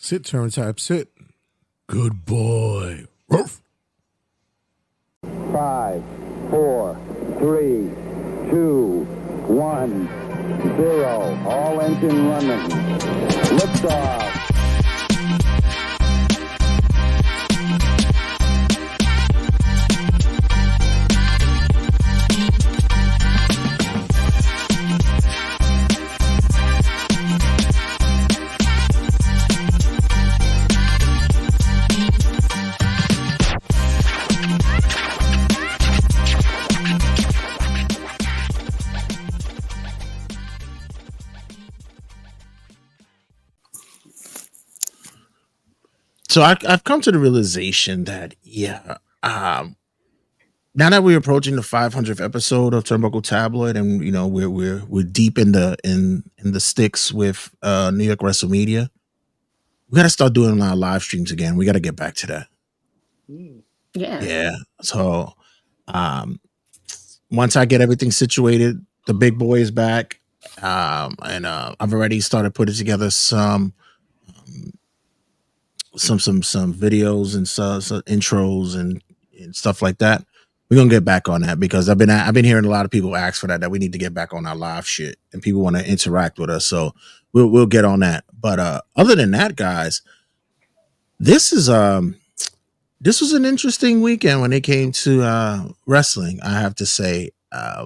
Sit, turn type, sit. Good boy. Ruff. 5, 4, 3, 2, 1, 0. All engine running. Liftoff. So I've come to the realization that now that we're approaching the 500th episode of Turnbuckle Tabloid, and you know we're deep in the sticks with New York Wrestle Media, we got to start doing our live streams again. We got to get back to that. Yeah. So once I get everything situated, the big boy is back, and I've already started putting together some videos and some intros and stuff like that. We're gonna get back on that because I've been hearing a lot of people ask for that we need to get back on our live shit and people want to interact with us. So we'll get on that. But other than that, guys, this was an interesting weekend when it came to wrestling. I have to say,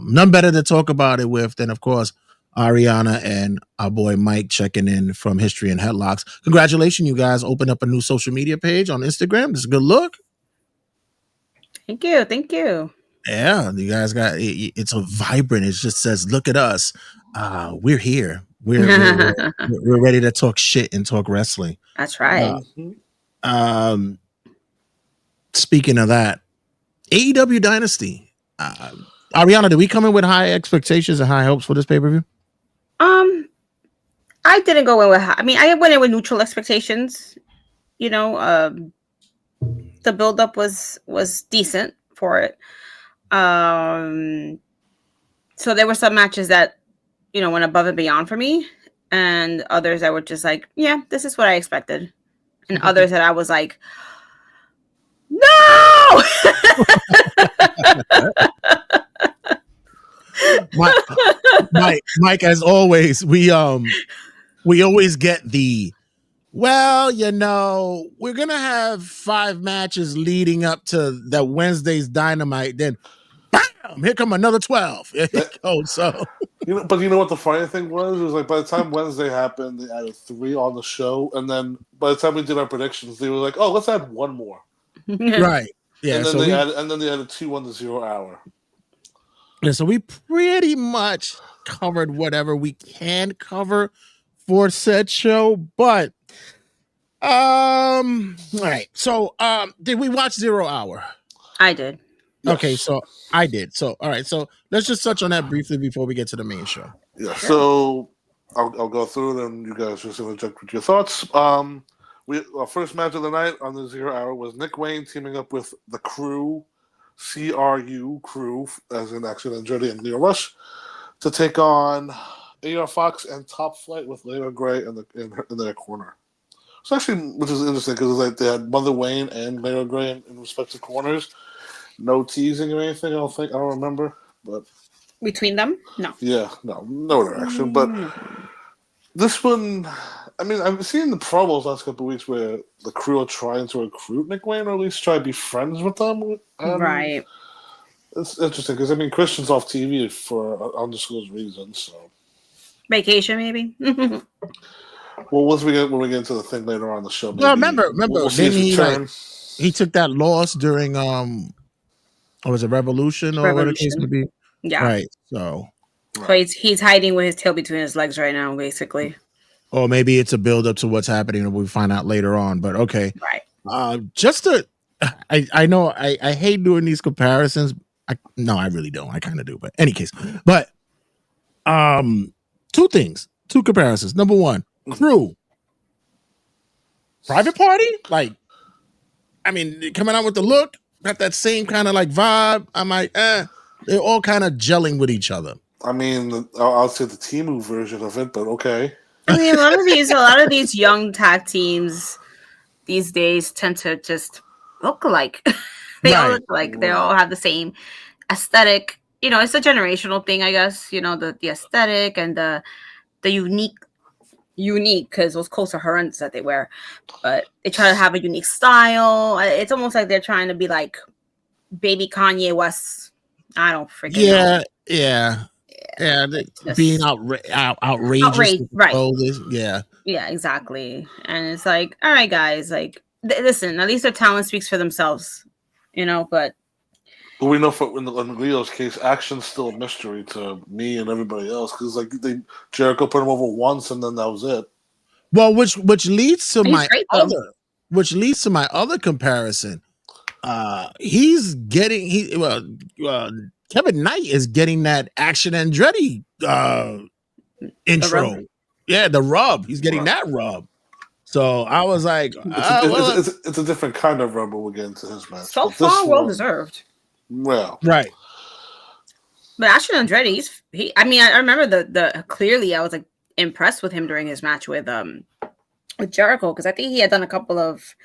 none better to talk about it with than, of course, Ariana and our boy Mike checking in from History and Headlocks. Congratulations, you guys opened up a new social media page on Instagram. This is a good look. Thank you. Yeah, you guys got it's a vibrant. It just says, "Look at us. We're here. We're ready to talk shit and talk wrestling." That's right. Speaking of that, AEW Dynasty. Ariana, did we come in with high expectations and high hopes for this pay-per-view? I didn't go in with I went in with neutral expectations. You know, the build-up was decent for it. So there were some matches that, you know, went above and beyond for me, and others that were just like, yeah, this is what I expected. And others that I was like, no! Mike, as always, we always get the, well, you know, we're gonna have 5 matches leading up to that Wednesday's Dynamite, then bam, here come another 12. So but you know what the funny thing was? It was like by the time Wednesday happened, they added 3 on the show, and then by the time we did our predictions, they were like, "Oh, let's add 1 more." Right. Yeah. And then they added 2 on the 0 hour. Yeah, so we pretty much covered whatever we can cover for said show, but all right. So did we watch 0 Hour? I did. Yes. Okay, so I did. So all right, so let's just touch on that briefly before we get to the main show. Yeah. So I'll go through it and you guys just interject with your thoughts. Our first match of the night on the 0 Hour was Nick Wayne teaming up with the Crew, CRU Crew, as in Action Andretti and Leo Rush, to take on AR Fox and Top Flight with Layla Gray in their corner. So actually, which is interesting because like they had Mother Wayne and Layla Gray in respective corners. No teasing or anything. I don't remember, but Between them, no. Yeah, no interaction. But this one, I mean, I've seen the promos last couple of weeks where the Crew are trying to recruit Nick Wayne, or at least try to be friends with them. Right. It's interesting because I mean, Christian's off TV for undisclosed reasons. So vacation, maybe. Well, once we get into the thing later on the show, maybe, well, remember, we'll see he took that loss during was it Revolution or whatever the case may be? Yeah. Right. So he's hiding with his tail between his legs right now, basically. Or maybe it's a build up to what's happening and we'll find out later on. But okay. Right. I know I hate doing these comparisons. No, I really don't. I kind of do, but any case. But 2 things, 2 comparisons. Number 1, Crew. Private Party? Like, I mean, coming out with the look, got that same kind of like vibe. I'm like, they're all kind of gelling with each other. I mean, I'll say the Temu version of it, but okay. I mean, a lot of these young tag teams these days tend to just look alike. They all Right. look like they all have the same aesthetic. You know, it's a generational thing, I guess. You know, the aesthetic and the unique because those coats are horrendous that they wear, but they try to have a unique style. It's almost like they're trying to be like baby Kanye West. I don't freaking know. Yeah. Just Being outrageous with the right? clothes. Yeah. Yeah, exactly. And it's like, all right, guys, like, listen, at least their talent speaks for themselves, you know. But we know in Leo's case, action's still a mystery to me and everybody else because like Jericho put him over once and then that was it. Well, which leads to he's great though. my other comparison. He's getting Kevin Knight is getting that Action Andretti intro. Yeah, the rub. He's getting that rub. So I was like, it's a different kind of rub. We'll get into his match. So far, well deserved. Well, right. But Action Andretti, I remember the clearly I was like impressed with him during his match with Jericho because I think he had done a couple of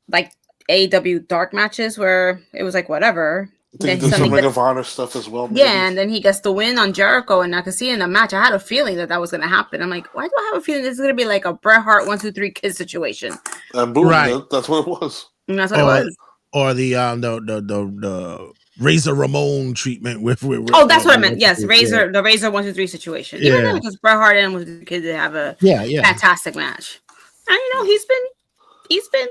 like AEW dark matches where it was like whatever. Did some Ring of Honor stuff as well. Maybe. Yeah, and then he gets the win on Jericho, and I could see in the match. I had a feeling that was going to happen. I'm like, why do I have a feeling this is going to be like a Bret Hart 1, 2, 3 Kids situation? And boom, that's what it was. And that's what it was. Or the Razor Ramon treatment with that's what I meant. Yes, the Razor 1, 2, 3 situation. Yeah, even because Bret Hart and with the Kids they have a fantastic match, and he's been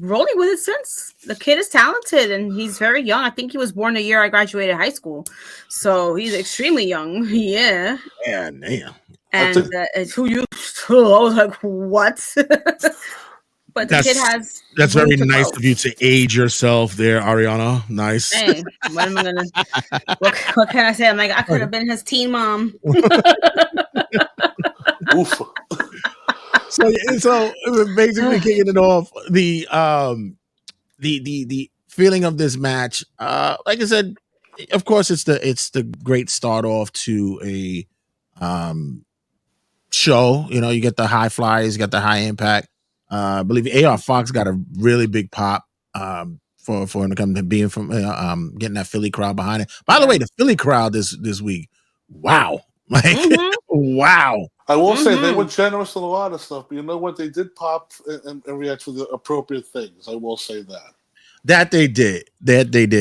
rolling with it since. The kid is talented and he's very young. I think he was born the year I graduated high school, so he's extremely young. Yeah. Yeah, damn. And who you? I was like, what? But the kid has. That's very nice of you to age yourself there, Ariana. Nice. Hey, what am I gonna? What can I say? I'm like, I could have been his teen mom. Oof. So basically kicking it off, the feeling of this match, like I said, of course it's the great start off to a show. You get the high flyers, you got the high impact. I believe AR Fox got a really big pop for him to come to being from getting that Philly crowd behind it. By the way, the Philly crowd this week, wow. Like wow. I will say they were generous with a lot of stuff, but you know what? They did pop and react to the appropriate things. I will say that. That they did. That's really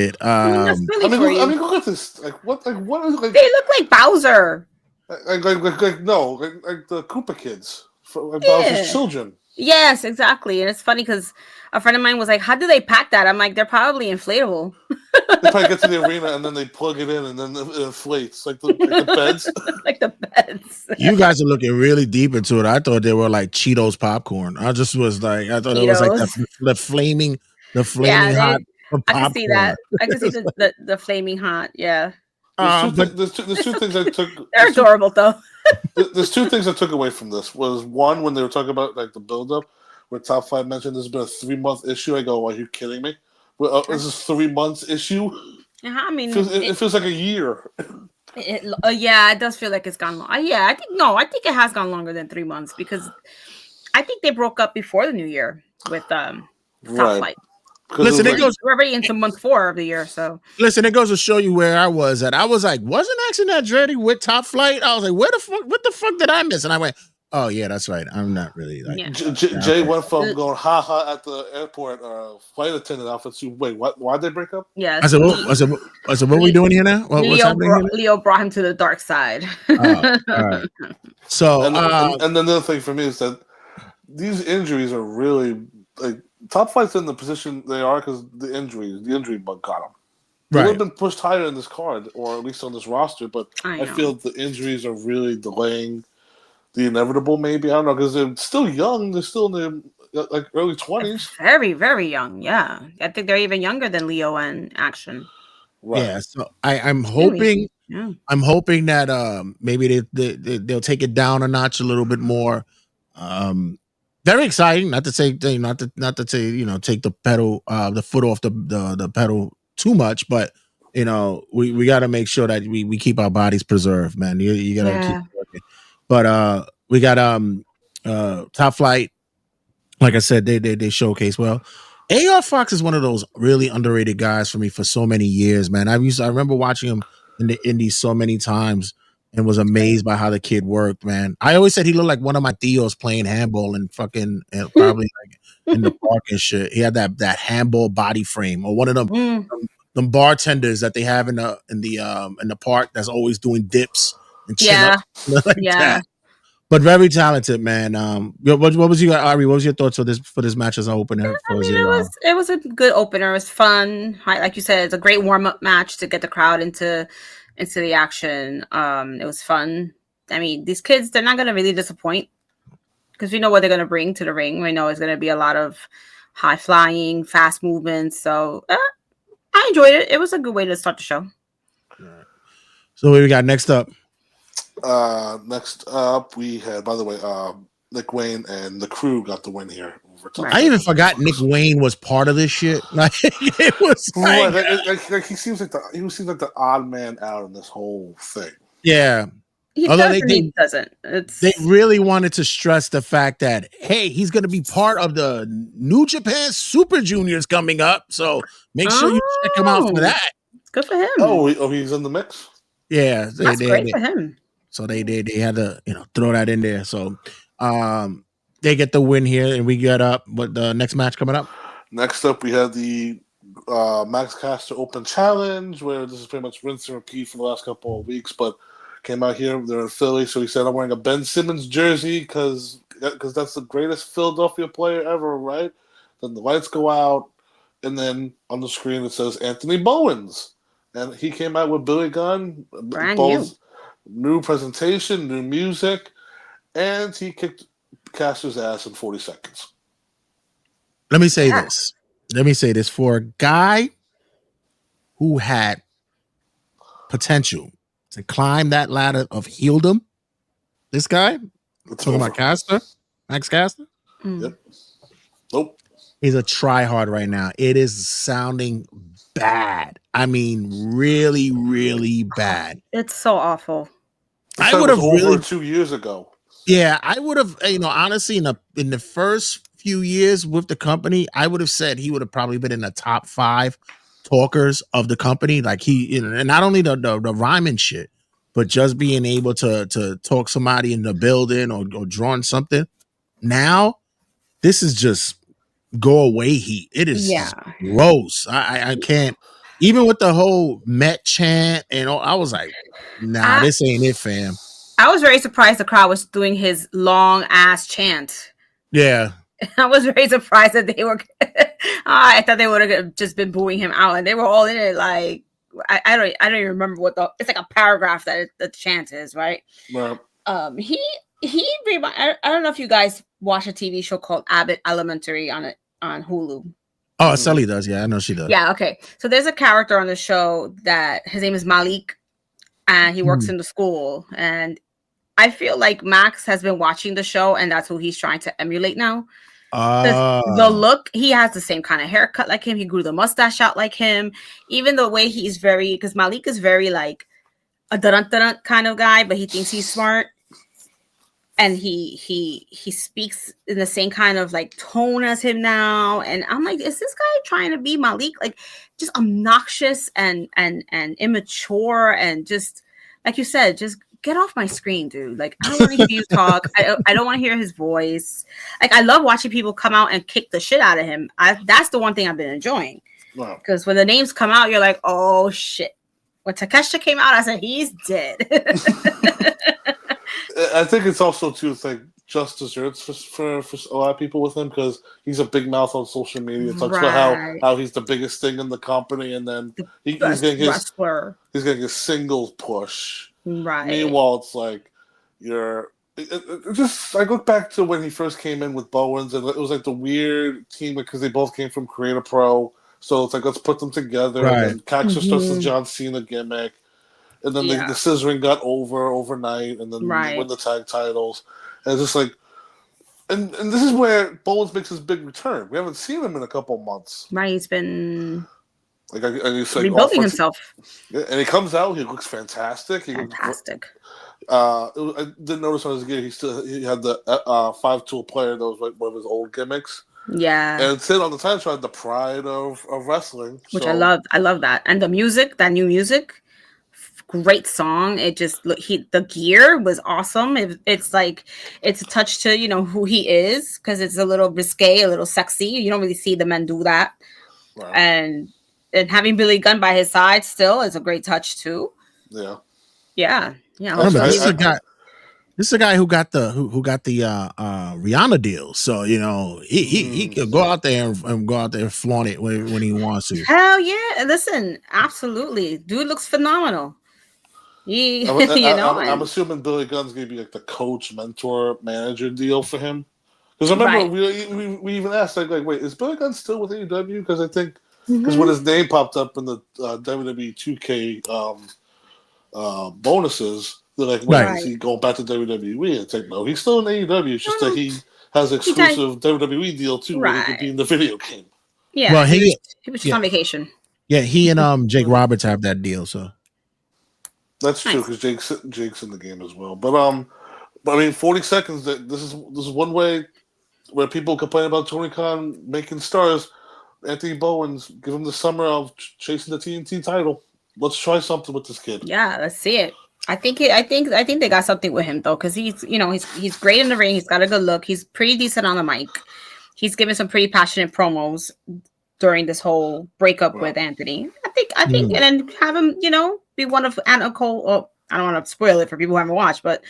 look at this. Like what is like? They look like Bowser. Like the Koopa kids, Bowser's children. Yes, exactly. And it's funny because a friend of mine was like, "How do they pack that?" I'm like, "They're probably inflatable." They probably get to the arena and then they plug it in and then it inflates like the beds. Like the beds. You guys are looking really deep into it. I thought they were like Cheetos popcorn. I thought it was like the flaming hot popcorn. I can see that. I can see the flaming hot. Yeah. There's two things I took. They're adorable though. There's two things I took away from this. Was one when they were talking about like the build-up, where Top 5 mentioned this has been a 3-month issue. I go, are you kidding me? Well, this is 3 months issue. I mean, it feels like a year. Yeah, it does feel like it's gone long. I think it has gone longer than 3 months because I think they broke up before the new year with Top Flight. Listen, we're already into month 4 of the year, so listen, it goes to show you where I was at. I was like, wasn't Action Andretti with Top Flight? I was like, what the fuck did I miss? And I went, oh yeah, that's right. I'm not really like Jay went from going ha at the airport flight attendant outfit to wait, why'd they break up? Yeah. I said, what are we doing here now? Leo brought him to the dark side. All right. So and another thing for me is that these injuries are really like Top Flight's in the position they are because the injury bug got them. They would have been pushed higher in this card, or at least on this roster, but I feel the injuries are really delaying the inevitable, maybe. I don't know, because they're still young. They're still in their like early 20s. Very, very young, yeah. I think they're even younger than Leo and Action. Right. Yeah, so I'm hoping that maybe they'll take it down a notch a little bit more. Very exciting. Not to say take the pedal, the foot off the pedal too much, but we got to make sure that we keep our bodies preserved, man. You got to keep working. But We got Top Flight. Like I said, they showcase well. AR Fox is one of those really underrated guys for me for so many years, man. I remember watching him in the indies so many times and was amazed by how the kid worked, man. I always said he looked like one of my Theos playing handball and fucking probably like in the park and shit. He had that handball body frame, or one of them bartenders that they have in the park that's always doing dips and chin Yeah, ups like yeah. that. But very talented, man. What was you, Ari? What was your thoughts for this match as an opener I for mean, the? it was a good opener. It was fun. Like you said, it's a great warm up match to get the crowd into the action. It was fun. I mean, these kids, they're not gonna really disappoint because we know what they're gonna bring to the ring. We know it's gonna be a lot of high flying, fast movements. So I enjoyed it. It was a good way to start the show. So what we got next up? Next up, we had, by the way, Nick Wayne and the Crew got the win here. I even forgot Nick Wayne was part of this shit. Like it was like he seems like the odd man out in this whole thing. Yeah. He doesn't. They really wanted to stress the fact that, hey, he's going to be part of the New Japan Super Juniors coming up. So make sure you check him out for that. Good for him. Oh, he's in the mix? Yeah. That's great for him. So they had to, throw that in there. So they get the win here, and we get up. What the next match coming up? Next up, we had the Max Caster Open Challenge, where this is pretty much rinse and repeat for the last couple of weeks, but came out here. They're in Philly, so he said, I'm wearing a Ben Simmons jersey because that's the greatest Philadelphia player ever, right? Then the lights go out, and then on the screen it says Anthony Bowens. And he came out with Billy Gunn. Brand new presentation, new music, and he kicked Caster's ass in 40 seconds. Let me say this. For a guy who had potential to climb that ladder of heeldom, this guy, talking about Caster, Max Caster? Yep. Nope. He's a tryhard right now. It is sounding bad. I mean, really, really bad. It's so awful. I would have over 2 years ago. Yeah, I would have, honestly, in the first few years with the company, I would have said he would have probably been in the top 5 talkers of the company. Like he, and not only the rhyming shit, but just being able to talk somebody in the building or drawing something. Now, this is just go away heat. It is gross. I can't. Even with the whole Met chant and all, I was like, nah, this ain't it, fam. I was very surprised the crowd was doing his long ass chant. Yeah. I was very surprised that they were. I thought they would have just been booing him out, and they were all in it. Like I don't even remember what it's like a paragraph that the chant is, right? Right. He I don't know if you guys watch a TV show called Abbott Elementary on Hulu. Oh, Sully does. Yeah, I know she does. Yeah. Okay. So there's a character on the show that his name is Malik, and he works in the school, and I feel like Max has been watching the show, and that's who he's trying to emulate now. The look, he has the same kind of haircut like him. He grew the mustache out like him. Even the way he's because Malik is very like a dun kind of guy, but he thinks he's smart. And he speaks in the same kind of like tone as him now. And I'm like, is this guy trying to be Malik? Like just obnoxious and immature and just like you said, just get off my screen, dude. Like I don't want to hear you talk. I don't want to hear his voice. Like I love watching people come out and kick the shit out of him. That's the one thing I've been enjoying. Because when the names come out, you're like, oh shit. When Takeshita came out, I said he's dead. I think it's also too like just desserts for a lot of people with him because he's a big mouth on social media. Talks about how he's the biggest thing in the company, and then he's getting his singles push. Right. Meanwhile, it's like I look back to when he first came in with Bowens, and it was like the weird team because they both came from Creator Pro. So it's like let's put them together. Right. And then Caxter starts the John Cena gimmick. And then the scissoring got overnight, and then they win the tag titles. And it's just like, and this is where Bowens makes his big return. We haven't seen him in a couple months. Right, he's been he's like rebuilding himself. Yeah, and he comes out, he looks fantastic. I did notice on his gear he had the 5-tool player that was like one of his old gimmicks. Yeah. And it said on the title had the pride of wrestling. Which so. I love that. And the music, that new music, great song. It just the gear was awesome. It's like it's a touch to who he is, because it's a little risque, a little sexy. You don't really see the men do that. Right. And having Billy Gunn by his side still is a great touch too. Yeah. Yeah. Remember, this is a guy. This is a guy who got the Rihanna deal. So he could go out there and go out there and flaunt it when he wants to. Hell yeah! Listen, absolutely, dude looks phenomenal. I'm assuming Billy Gunn's gonna be like the coach, mentor, manager deal for him. Because I remember we even asked like, wait, is Billy Gunn still with AEW? Because I think when his name popped up in the WWE 2K bonuses. They're like, when is he going back to WWE? It's like, no, he's still in AEW. It's just that he has an exclusive WWE deal too, where he could be in the video game. Yeah, well, he was just on vacation. Yeah, he and Jake Roberts have that deal, so that's true because Jake's in the game as well. But I mean, 40 seconds. This is one way where people complain about Tony Khan making stars. Anthony Bowens, give him the summer of chasing the TNT title. Let's try something with this kid. Yeah, let's see it. I think they got something with him though, because he's great in the ring. He's got a good look. He's pretty decent on the mic. He's given some pretty passionate promos during this whole breakup with Anthony. I think, and then have him, be one of Anna Cole. Oh, I don't want to spoil it for people who haven't watched, but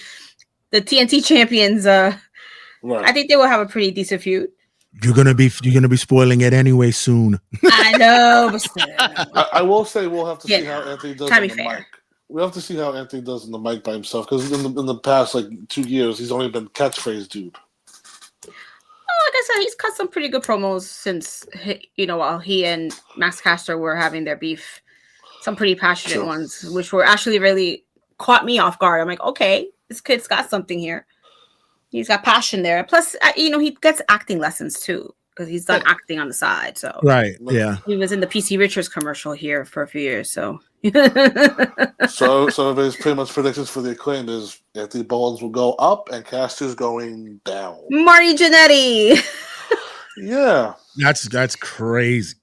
the TNT champions. I think they will have a pretty decent feud. You're gonna be spoiling it anyway soon. I know. But I will say we'll have to see how Anthony does on the mic. We have to see how Anthony does in the mic by himself, because in the past 2 years he's only been catchphrase dude. Like I said, he's cut some pretty good promos since while he and Max Caster were having their beef. Some pretty passionate ones, which were actually really caught me off guard. I'm like, okay, this kid's got something here. He's got passion there. Plus, he gets acting lessons too, because he's done acting on the side. So yeah. He was in the PC Richards commercial here for a few years. So so everybody's pretty much predictions for the Acclaim is Anthony Bowens will go up and Caster's going down. Marty Jannetty. Yeah, that's crazy.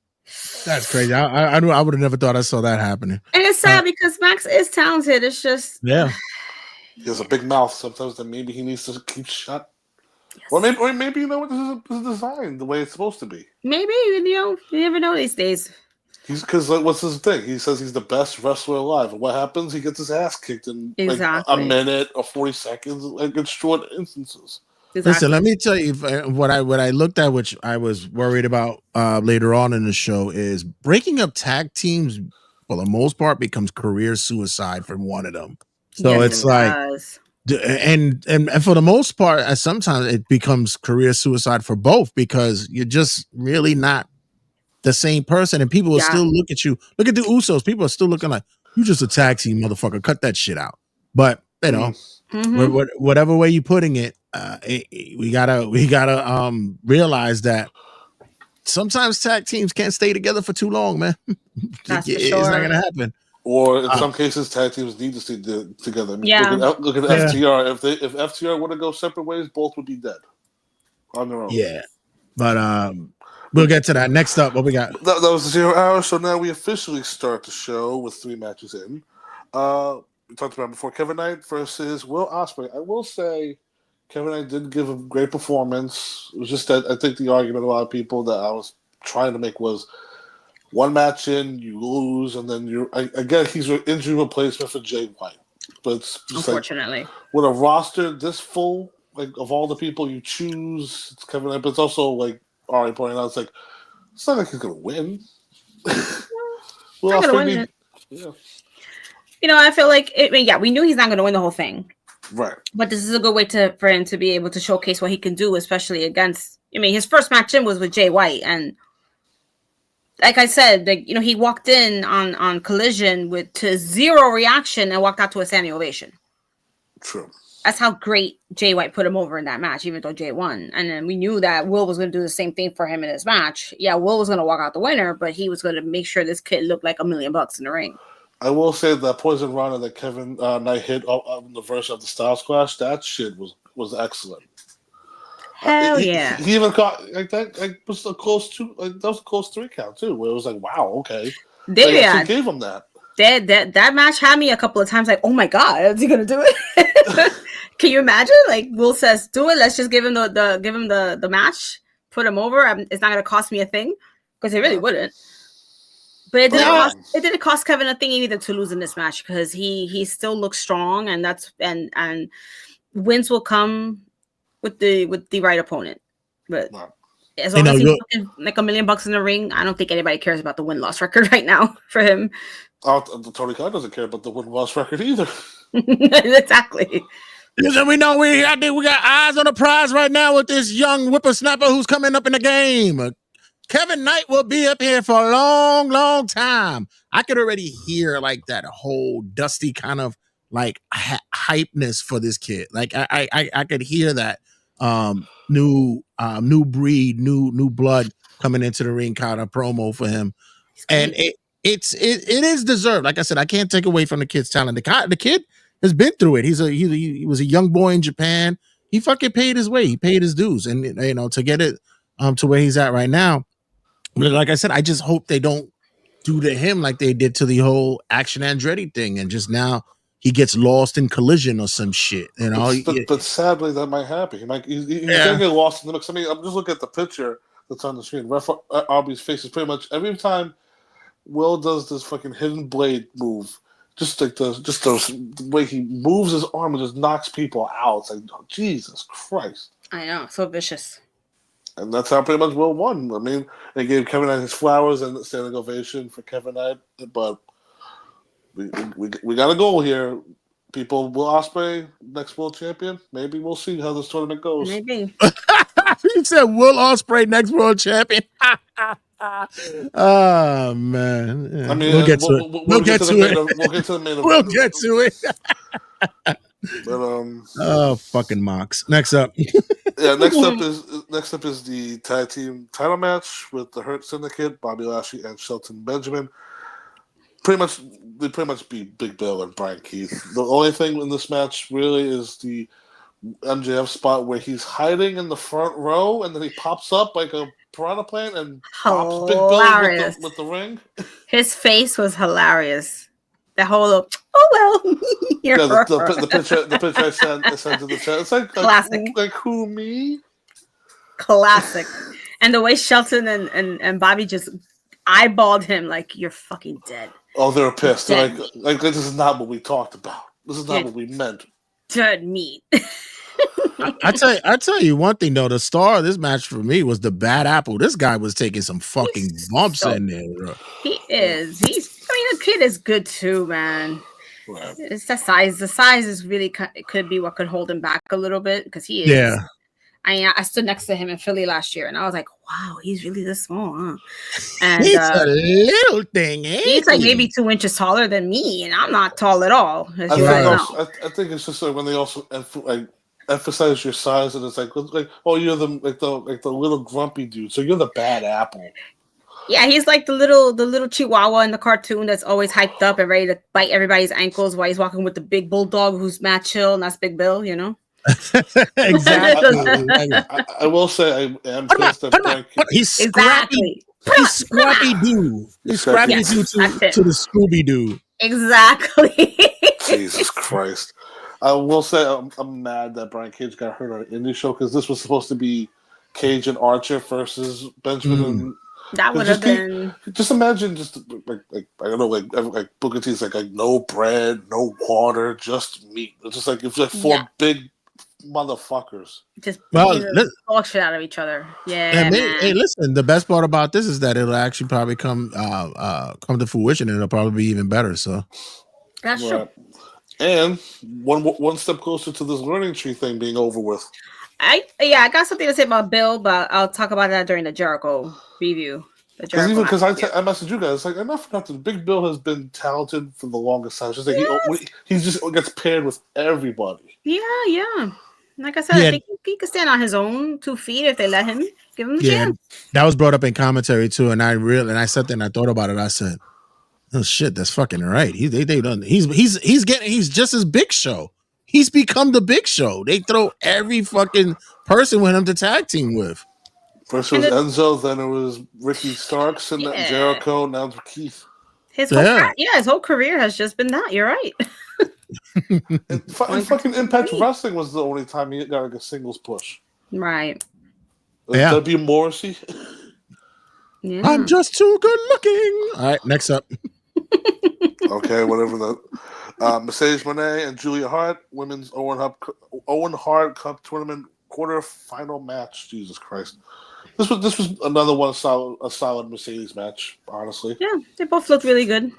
That's crazy. I would have never thought I saw that happening. And it's sad because Max is talented. It's just he has a big mouth sometimes that maybe he needs to keep shut. Yes. Or maybe this is designed the way it's supposed to be. Maybe you never know these days. Because what's his thing? He says he's the best wrestler alive, and what happens? He gets his ass kicked in a minute or 40 seconds, in short instances. Exactly. Listen, let me tell you what I looked at, which I was worried about later on in the show, is breaking up tag teams for the most part becomes career suicide for one of them. So it's and for the most part, sometimes it becomes career suicide for both, because you're just really not the same person, and people will still look at you. Look at the Usos. People are still looking like, you just a tag team motherfucker. Cut that shit out. But whatever way you're putting it, we gotta realize that sometimes tag teams can't stay together for too long, man. That's it's not gonna happen. Or in some cases, tag teams need to stay together. Look at FTR. If FTR were to go separate ways, both would be dead on their own. Yeah, but we'll get to that. Next up, what we got? That was 0 hours. So now we officially start the show with 3 matches in. We talked about before, Kevin Knight versus Will Ospreay. I will say Kevin Knight did give a great performance. It was just that I think the argument a lot of people that I was trying to make was, one match in, you lose, and then again, he's an injury replacement for Jay White. But it's just unfortunately, with a roster this full, of all the people you choose, it's Kevin Knight. But it's also like Ari pointed out, it's not like he's gonna win. Well, not gonna win it. I feel like we knew he's not gonna win the whole thing, right? But this is a good way for him to be able to showcase what he can do, especially against. His first match in was with Jay White, and like I said, he walked in on Collision to zero reaction and walked out to a standing ovation. True. That's how great Jay White put him over in that match, even though Jay won. And then we knew that Will was going to do the same thing for him in this match. Yeah, Will was going to walk out the winner, but he was going to make sure this kid looked like $1 million in the ring. I will say that Poison Rana that Kevin Knight hit on the verse of the Styles Clash, that shit was excellent. Hell yeah. He even got like that. Like, was a close that was a close 3 count too, where it was like, wow, okay. They actually gave him that. That match had me a couple of times like, oh my god, is he gonna do it? Can you imagine? Like Will says, do it. Let's just give him the match, put him over. It's not gonna cost me a thing because it really wouldn't. But it didn't cost Kevin a thing either to lose in this match because he still looks strong, and and wins will come with the right opponent. But as long as he's looking like $1 million in the ring, I don't think anybody cares about the win-loss record right now for him. Tony Khan doesn't care about the win-loss record either. Exactly. Because we know we got eyes on the prize right now with this young whippersnapper who's coming up in the game. Kevin Knight will be up here for a long, long time. I could already hear like that whole dusty kind of like hypeness for this kid. Like I could hear that new breed, new blood coming into the ring kind of promo for him, and it is deserved. Like I said, I can't take away from the kid's talent. The kid has been through it. He was a young boy in Japan. He fucking paid his way. He paid his dues, and to get it to where he's at right now. Like I said, I just hope they don't do to him like they did to the whole Action Andretti thing, and just now he gets lost in Collision or some shit. But sadly, that might happen. He's gonna get lost in the mix. I mean, I'm just looking at the picture that's on the screen. Ref Arby's face is pretty much every time Will does this fucking hidden blade move. Just the way he moves his arm and just knocks people out. It's like, oh, Jesus Christ. I know, so vicious. And that's how pretty much Will won. I mean, they gave Kevin Knight his flowers and the standing ovation for Kevin Knight, but we got a goal here. People, Will Ospreay, next world champion. Maybe we'll see how this tournament goes. Maybe. You said Will Ospreay next world champion. Oh man! Yeah. I mean, we'll get to it. We'll get to it. We'll get to the main event. We'll get to it. But fucking Mox. Next up. Yeah, next up is the tag team title match with the Hurt Syndicate, Bobby Lashley and Shelton Benjamin. They pretty much beat Big Bill and Brian Keith. The only thing in this match really is the MJF spot where he's hiding in the front row and then he pops up like a piranha plant and pops Big Bill with the ring. His face was hilarious. The whole well. The picture I sent to the chat. It's like classic. Like who, me? Classic. And the way Shelton and Bobby just eyeballed him like you're fucking dead. Oh, they're pissed. They're like this is not what we talked about. This is not what we meant. Dead meat. I tell you one thing though, the star of this match for me was the Bad Apple. This guy was taking some fucking bumps in there, bro. He is. The kid is good too, man. Right. It's the size. The size is really could be what could hold him back a little bit because he is. Yeah. I stood next to him in Philly last year, and I was like, "Wow, he's really this small, huh?" And he's a little thing. He's like maybe 2 inches taller than me, and I'm not tall at all. I think it's just like when they also emphasize your size, and it's like oh, you're the little grumpy dude, so you're the Bad Apple. Yeah, he's like the little chihuahua in the cartoon that's always hyped up and ready to bite everybody's ankles while he's walking with the big bulldog who's mad chill, and that's Big Bill, you know. Exactly. I will say I am pissed at Frank. He's scrappy. He's Scrappy Doo. He's Scrappy Doo to the Scooby Doo. Exactly. Jesus Christ. I will say I'm mad that Brian Cage got hurt on an indie show because this was supposed to be Cage and Archer versus Benjamin and that would have been. Just imagine, just like I don't know, like Booker T's like no bread, no water, just meat. It's just like it's like four big motherfuckers. Just talk shit out of each other. Yeah. Hey, listen. The best part about this is that it'll actually probably come to fruition, and it'll probably be even better. So that's true. And one step closer to this learning tree thing being over with. I got something to say about Bill, but I'll talk about that during the Jericho review. Because I messaged you guys like enough for nothing. Big Bill has been talented for the longest time. It's just like he just gets paired with everybody. Yeah. Like I said, I think he could stand on his own 2 feet if they let him. Give him the chance. That was brought up in commentary too, and I sat there and I thought about it. I said, Oh shit, that's fucking right. They done. He's just as Big Show. He's become the Big Show. They throw every fucking person with him to tag team with. First it was Enzo, then it was Ricky Starks, and then Jericho, now it's Keith. His whole career has just been that. You're right. And fucking Impact Wrestling was the only time he got like a singles push. Right. W. Morrissey. Yeah. I'm just too good looking. All right, next up. Okay, whatever that. Mercedes Moné and Julia Hart, women's Owen Hart Cup Tournament quarterfinal match. Jesus Christ. This was another one a solid Mercedes match, honestly. Yeah, they both looked really good.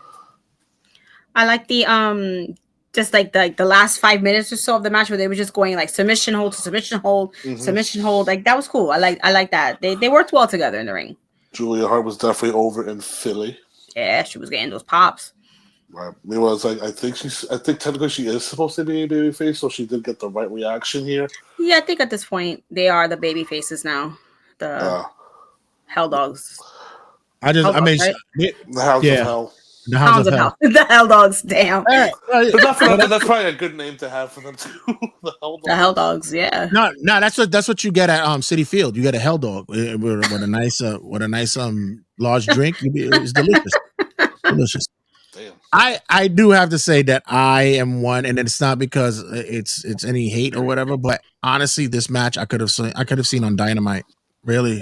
I like the just like the last 5 minutes or so of the match where they were just going like submission hold to submission hold, submission hold. Like that was cool. I like that. They worked well together in the ring. Julia Hart was definitely over in Philly. Yeah, she was getting those pops. Right. Meanwhile, it's like I think technically she is supposed to be a babyface, so she did get the right reaction here. Yeah, I think at this point they are the baby faces now. The Hell Dogs. The Hounds of Hell. The Hounds of Hell. The Hell Dogs, damn. That's probably a good name to have for them too. The Hell Dogs, yeah. No, that's what you get at City Field. You get a Hell Dog with a nice large drink. It's delicious. Delicious. Damn. I do have to say that I am one, and it's not because it's any hate or whatever, but honestly, this match I could have seen on Dynamite. Really,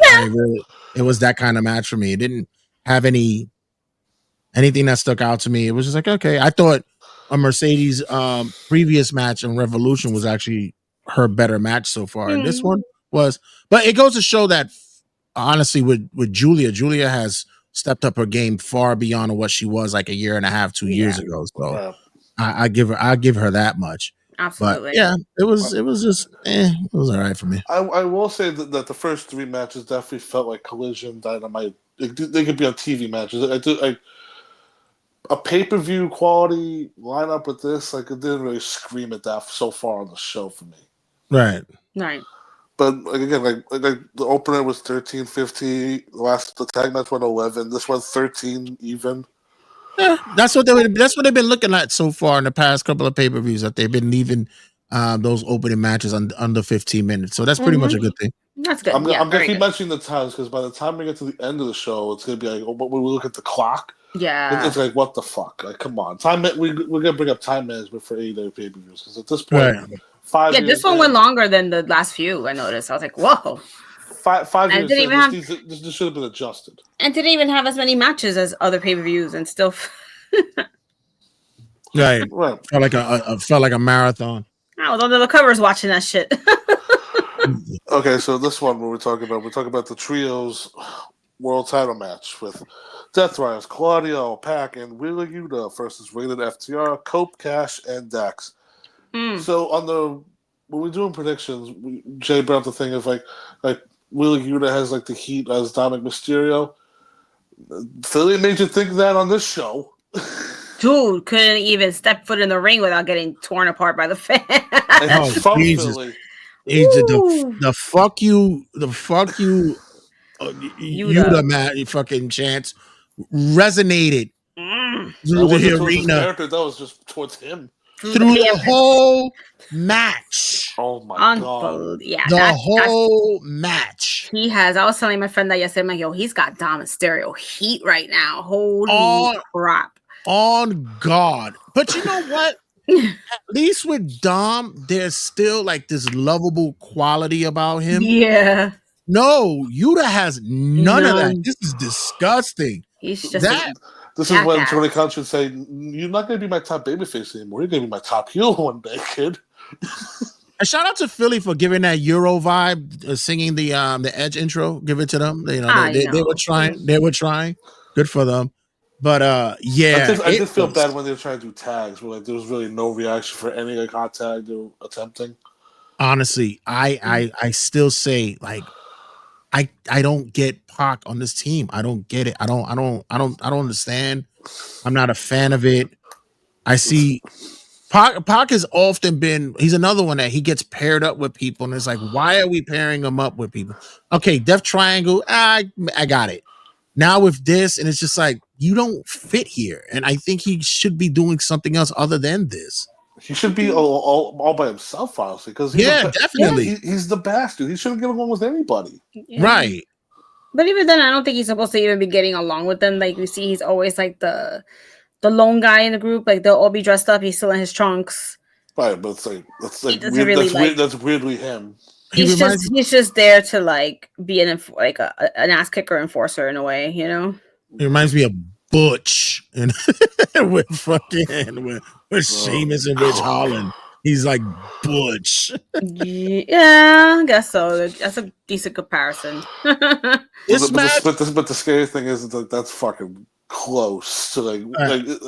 it was that kind of match for me. It didn't have anything that stuck out to me. It was just like, okay, I thought a Mercedes previous match on Revolution was actually her better match so far, and this one was. But it goes to show that honestly, with Julia has stepped up her game far beyond what she was like a year and a half, 2 years ago. So I give her that much. Absolutely. But yeah, it was just it was all right for me. I will say that the first three matches definitely felt like Collision, Dynamite. They could be on TV matches. A pay-per-view quality lineup with this, like it didn't really scream at that so far on the show for me. Right. But again, like the opener was 13-50. The tag match went 11. This went 13 even. Yeah, that's what they've been looking at so far in the past couple of pay-per-views, that they've been leaving those opening matches under 15 minutes. So that's pretty much a good thing. That's good. I'm gonna keep mentioning the times because by the time we get to the end of the show, it's gonna be like when we look at the clock. Yeah, it's like what the fuck? Like, come on, we're gonna bring up time management for AEW pay-per-views because at this point, 5 years. Yeah, this one went longer than the last few. I noticed. I was like, whoa. 5 years. This should have been adjusted. And didn't even have as many matches as other pay-per-views, and still. Right. Felt like a marathon. I was under the covers watching that shit. Okay, so this one we're talking about the trios world title match with Death Riders, Claudio, Pac, and Wheeler Yuta versus Rated FTR, Cope, Cash, and Dax. So when we're doing predictions, Jay brought up the thing of like Wheeler Yuta has like the heat as Dominic Mysterio. Philly made you think that on this show. Dude couldn't even step foot in the ring without getting torn apart by the fans. Oh, Jesus. The fuck you, Yuta man, fucking chants resonated through the arena. That was just towards him. Through the whole match. Oh my god! Yeah, the whole match. He has. I was telling my friend that yesterday. I'm like, yo, he's got Dom Mysterio heat right now. Holy crap! On God, but you know what? At least with Dom, there's still like this lovable quality about him. Yeah. No, Yuta has none of that. This is disgusting. He's just This is when Tony Khan should say, "You're not going to be my top babyface anymore. You're going to be my top heel one day, kid." And shout out to Philly for giving that Euro vibe, singing the Edge intro. Give it to them. They were trying. They were trying. Good for them. But yeah, I did feel bad when they were trying to do tags. Where like there was really no reaction for any like hot tag they were attempting. Honestly, I still say like I don't get Pac on this team. I don't get it. I don't understand. I'm not a fan of it. I see Pac has often been. He's another one that he gets paired up with people, and it's like, why are we pairing him up with people? Okay, Death Triangle. I got it. Now with this, and it's just like, you don't fit here, and I think he should be doing something else other than this. He should be all by himself, honestly, because Definitely. he's the bastard. He shouldn't get along with anybody. Yeah. Right. But even then, I don't think he's supposed to even be getting along with them. Like you see, he's always like the lone guy in the group. Like they'll all be dressed up. He's still in his trunks. Right, but it's like doesn't weird, really weird. That's weirdly him. He's just there to like be an ass kicker enforcer in a way, you know. It reminds me of Butch and with Sheamus and Ridge Holland. He's like Butch. Yeah, I guess so. That's a decent comparison. But the scary thing is that that's fucking close to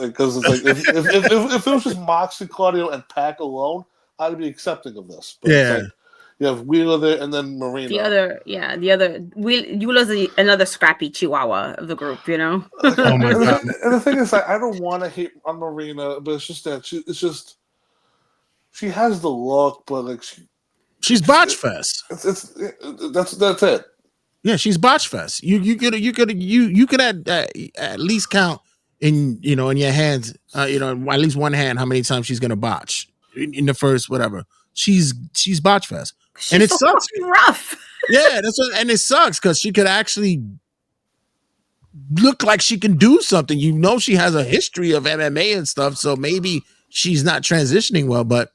because it's like if it was just Moxley, Claudio, and Pac alone, I'd be accepting of this. But it's like, you have Wheeler there and then Marina. Wheeler's another scrappy chihuahua of the group, you know. Oh my God. And the thing is, I don't want to hate on Marina, but it's just that she has the look, but like she's botch fest. That's it. Yeah, she's botch fest. You could at least count in your hands, at least one hand how many times she's gonna botch in the first whatever. She's botch fest, and it sucks. Rough. Yeah, and it sucks because she could actually look like she can do something. She has a history of MMA and stuff, so maybe she's not transitioning well, but.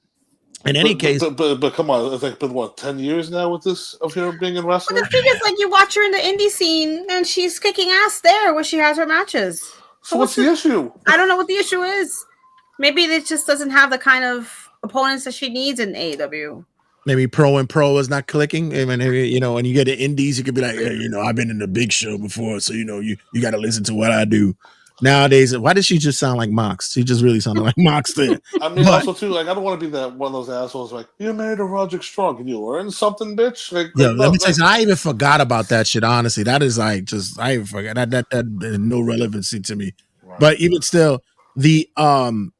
In any case, but come on, it's like been what 10 years now with this of her being in wrestling. But the thing is, like you watch her in the indie scene, and she's kicking ass there where she has her matches. So what's the issue? I don't know what the issue is. Maybe it just doesn't have the kind of opponents that she needs in AEW. Maybe pro is not clicking. I mean, when you get the indies, you could be like, hey, I've been in the big show before, so you got to listen to what I do. Nowadays, why does she just sound like Mox? She just really sounded like Mox there. I mean, also too, like I don't want to be one of those assholes. Like you're married to Roderick Strong, can you learn something, bitch? Let me tell you, I even forgot about that shit. Honestly, that is like I even forgot that had no relevancy to me. Right. But even still, the one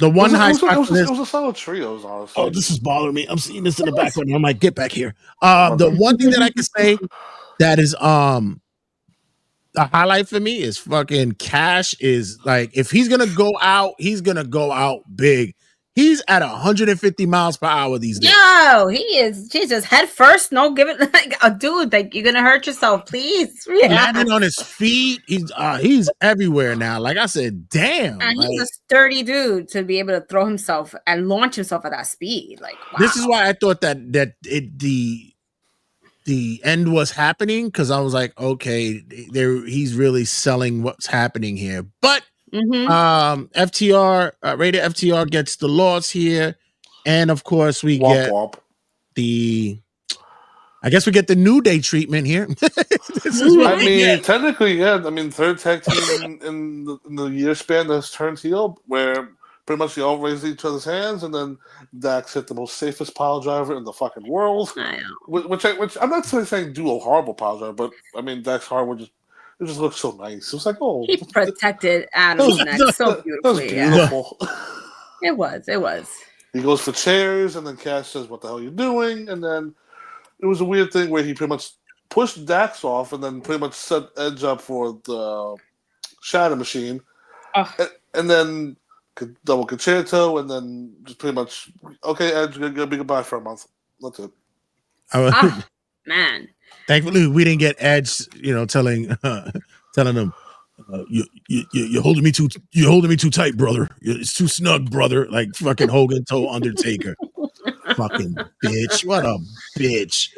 high spot. It was a solid trios, honestly. Oh, this is bothering me. I'm seeing this in the background. I'm like, get back here. The one thing that I can say that is the highlight for me is fucking Cash is like, if he's gonna go out, he's gonna go out big. He's at 150 miles per hour these days. Yo, he is Jesus head first. No, give it like a dude. Like you're gonna hurt yourself, please. Yeah. Landing on his feet. He's everywhere now. Like I said, damn. And he's a sturdy dude to be able to throw himself and launch himself at that speed. Like wow. This is why I thought that the end was happening, because I was like, okay, he's really selling what's happening here. But FTR, Rated FTR gets the loss here, and of course we get the New Day treatment here. Technically, yeah. I mean, third tag team in the year span that's turned heel, where pretty much they all raised each other's hands, and then Dax hit the most safest pile driver in the fucking world. I know. Which I'm not saying do a horrible pile driver, but I mean Dax Harwood just looks so nice. It was like, oh, he protected Adam's neck so beautifully. That was beautiful. Yeah. It was. He goes for chairs, and then Cash says, "What the hell are you doing?" And then it was a weird thing where he pretty much pushed Dax off, and then pretty much set Edge up for the Shadow Machine, and then double concerto, and then just pretty much, okay, Edge, gonna be goodbye for a month. That's it. Man. Thankfully, we didn't get Edge, telling him, you're holding me too tight, brother. It's too snug, brother. Like fucking Hogan told Undertaker. Fucking bitch. What a bitch.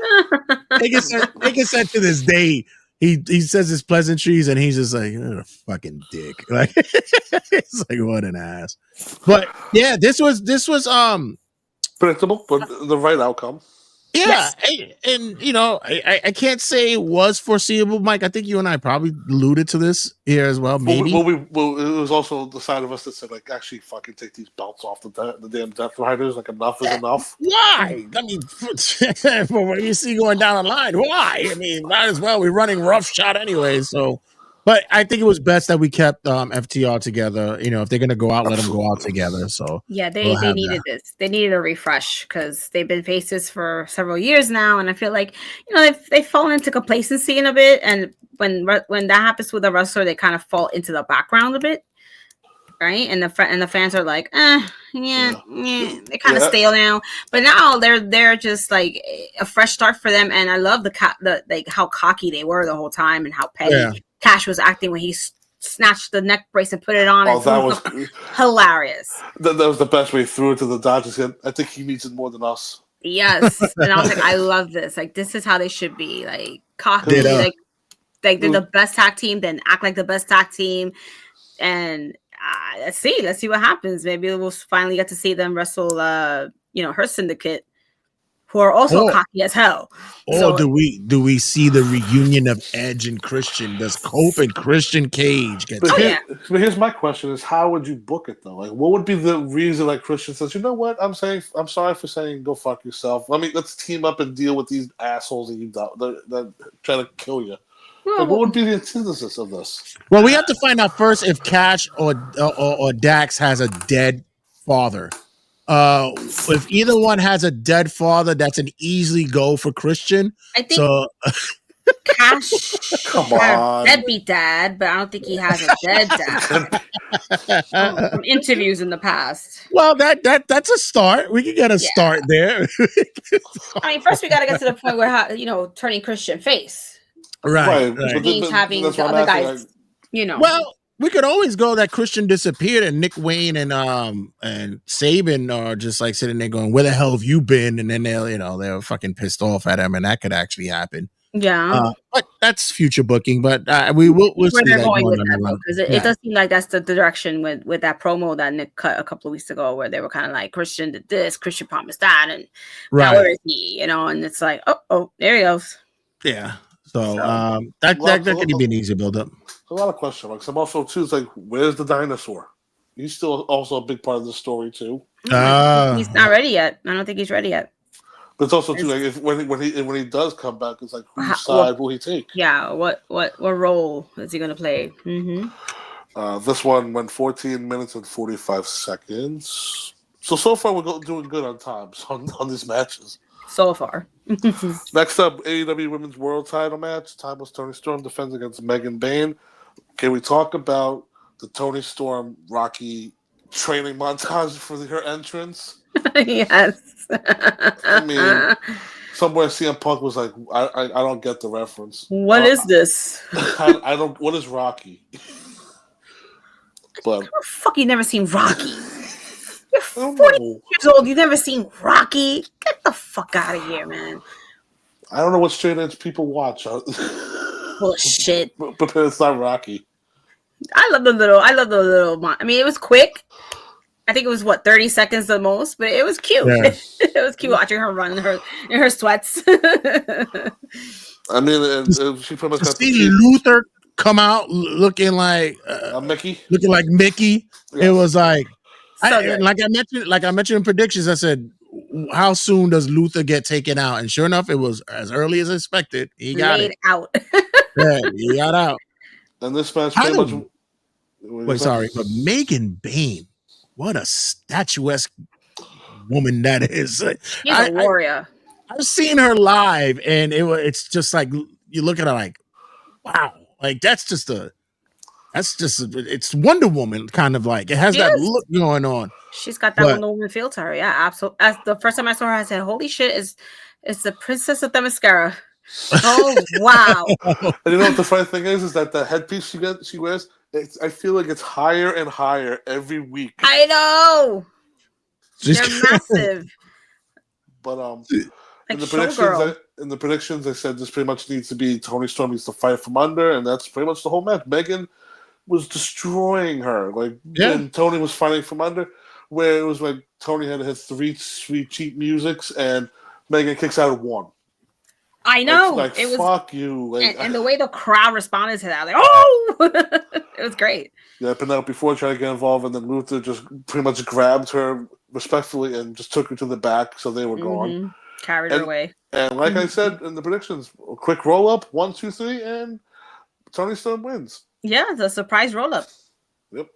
They said to this day, he says his pleasantries, and he's just like, a fucking dick. Like it's like, what an ass. But yeah, this was predictable, but the right outcome. Yeah, yes. And I can't say it was foreseeable, Mike. I think you and I probably alluded to this here as well. Maybe. Well, it was also the side of us that said, like, actually, fucking take these belts off the damn Death Riders. Like, enough is enough. Why? I mean, from what you see going down the line, why? I mean, might as well. We're running roughshod anyway. So, But I think it was best that we kept FTR together. You know, if they're gonna go out, let them go out Absolutely. together. So Yeah, we'll they have needed that. this. They needed a refresh because they've been faces for several years now, and I feel like they've fallen into complacency in a bit. And when that happens with a wrestler, they kind of fall into the background a bit, right? And the fans are like, yeah, Yeah. they're kind of Yeah. stale now. But now they're just like a fresh start for them. And I love the like how cocky they were the whole time and how petty Yeah. Cash was acting when he snatched the neck brace and put it on. Oh, And that was hilarious. that was the best way through it to the Dodgers. I think he needs it more than us. Yes, and I was like, I love this. Like, this is how they should be. Like Did cocky, like they're the best tag team. Then act like the best tag team, and let's see what happens. Maybe we'll finally get to see them wrestle. Her syndicate, who are also cocky as hell. Or do we see the reunion of Edge and Christian? Does Cope and Christian Cage get But, together? but here's my question: is how would you book it though? Like, what would be the reason like Christian says, you know what? I'm sorry for saying go fuck yourself. Let's team up and deal with these assholes that try to kill you. Like, what would be the antithesis of this? Well, we have to find out first if Cash or Dax has a dead father. If either one has a dead father, that's an easy go for Christian. I think so. Cash Come had on, a deadbeat dad, but I don't think he has a dead dad. from interviews in the past. Well, that's a start. We can get a start there. I mean, first we got to get to the point where turning Christian face. Right. Means having the other guys, Well, we could always go that Christian disappeared and Nick Wayne and Saban are just like sitting there going, "Where the hell have you been?" And then they're fucking pissed off at him, and that could actually happen. Yeah, but that's future booking. But we'll where see they're that going with on that because it does seem like that's the direction with that promo that Nick cut a couple of weeks ago, where they were kind of like, Christian did this, Christian promised that, and now where is he? And it's like, oh, there he goes. Yeah. So that could be an easy build up. A lot of question marks. I'm also too. It's like, where's the dinosaur? He's still also a big part of the story too. He's not ready yet. I don't think he's ready yet. But it's also too like when he does come back, it's like whose side will he take? Yeah. What role is he going to play? Mm-hmm. This one went 14 minutes and 45 seconds. So far we're doing good on times on these matches. So far. Next up, AEW Women's World Title match. Timeless Toni Storm defends against Megan Bayne. Can we talk about the Toni Storm Rocky training montage for her entrance? Yes. I mean, somewhere CM Punk was like, I don't get the reference. What is this? I don't. What is Rocky? But fuck, you never seen Rocky? You're 40 years old. You've never seen Rocky? Get the fuck out of here, man. I don't know what straight edge people watch. Bullshit. But it's not Rocky. I love the little. I mean, it was quick. I think it was 30 seconds the most, but it was cute. Yeah. It was cute watching her run in her sweats. I mean, she pretty much got see Luther come out looking like Mickey. Looking like Mickey. Yes. It was like, so like I mentioned in predictions. I said, how soon does Luther get taken out? And sure enough, it was as early as expected. He got it out. Yeah, he got out. And this match pretty much. Wait, sorry, but Megan Bayne. What a statuesque woman that is. She's a warrior. I've seen her live, and it's just like you look at her like, wow, like it's Wonder Woman kind of like. It has that look going on. She's got that Wonder Woman feel to her. Yeah, absolutely. As the first time I saw her, I said, "Holy shit, it's the Princess of Themyscira." Oh wow! And you know what the funny thing is that the headpiece she wears. I feel like it's higher and higher every week. I know. They're massive. But in the predictions, I said this pretty much needs to be Toni Storm needs to fight from under, and that's pretty much the whole match. Megan was destroying her, and Toni was fighting from under, where it was like Toni had to hit 3 sweet cheap musics, and Megan kicks out of 1. I know. It was fuck you. And the way the crowd responded to that, like, oh, it was great. Yeah, Penelope Ford tried to get involved, and then Luther just pretty much grabbed her respectfully and just took her to the back, so they were gone. Carried her away. And like I said in the predictions, a quick roll up, 1, 2, 3, and Toni Storm wins. Yeah, the surprise roll up. Yep.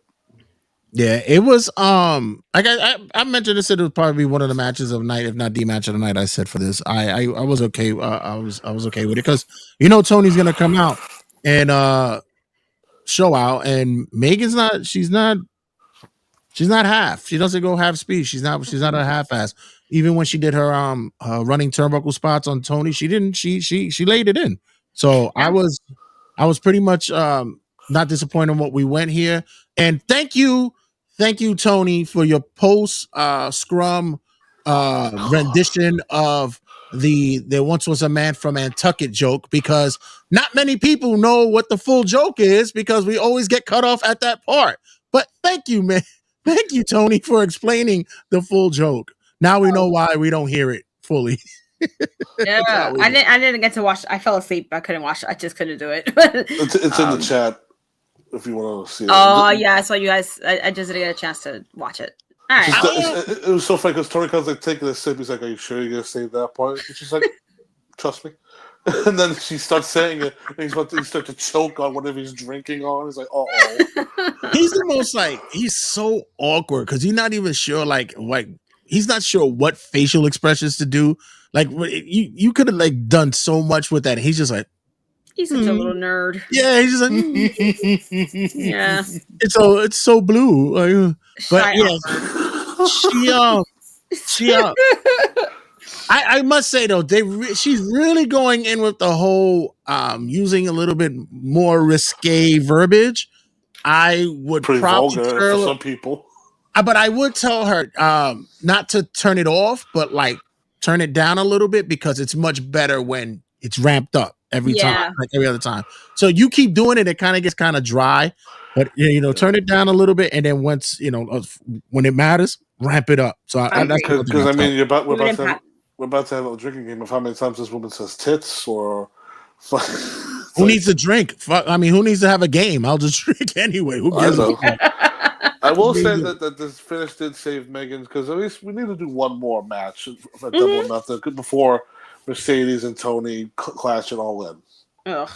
Yeah, it was. I mentioned this. It would probably be one of the matches of the night, if not the match of the night. I said for this, I was okay. I was okay with it because Tony's gonna come out and show out, and Megan's not. She's not half. She doesn't go half speed. She's not a half ass. Even when she did her running turnbuckle spots on Tony, she didn't. She laid it in. So Yeah. I was pretty much not disappointed in what we went here. And thank you, Tony, for your post scrum rendition of the "There Once Was a Man from Nantucket" joke, because not many people know what the full joke is because we always get cut off at that part. But thank you, man. Thank you, Tony, for explaining the full joke. Now we know why we don't hear it fully. Yeah, how we I didn't get to watch. I fell asleep. I couldn't watch. I just couldn't do it. It's in the chat if you want to see it. Oh yeah, I saw you guys. I just didn't get a chance to watch it. All right. It was so funny because Tony comes like taking a sip. He's like, "Are you sure you're gonna say that part?" And she's like, "Trust me." And then she starts saying it, and he starts to choke on whatever he's drinking on. He's like, "Oh." He's the most he's so awkward because he's not even sure like he's not sure what facial expressions to do. Like you could have done so much with that. He's just like, He's such a little nerd. yeah, he's just like, Yeah. It's so blue. But yeah, she I must say though, she's really going in with the whole using a little bit more risque verbiage. I would Pretty probably vulgar for some people. but I would tell her not to turn it off, but turn it down a little bit because it's much better when it's ramped up every time, like every other time. So you keep doing it, it kind of gets kind of dry. But turn it down a little bit, and then once when it matters, ramp it up. So because I mean, we're about to have a drinking game of how many times this woman says tits or. Who needs a drink? I mean, who needs to have a game? I'll just drink anyway. Who gives a fuck? I will say that this finish did save Megan because at least we need to do one more match for Double or Nothing before Mercedes and Tony clash it all in. Ugh.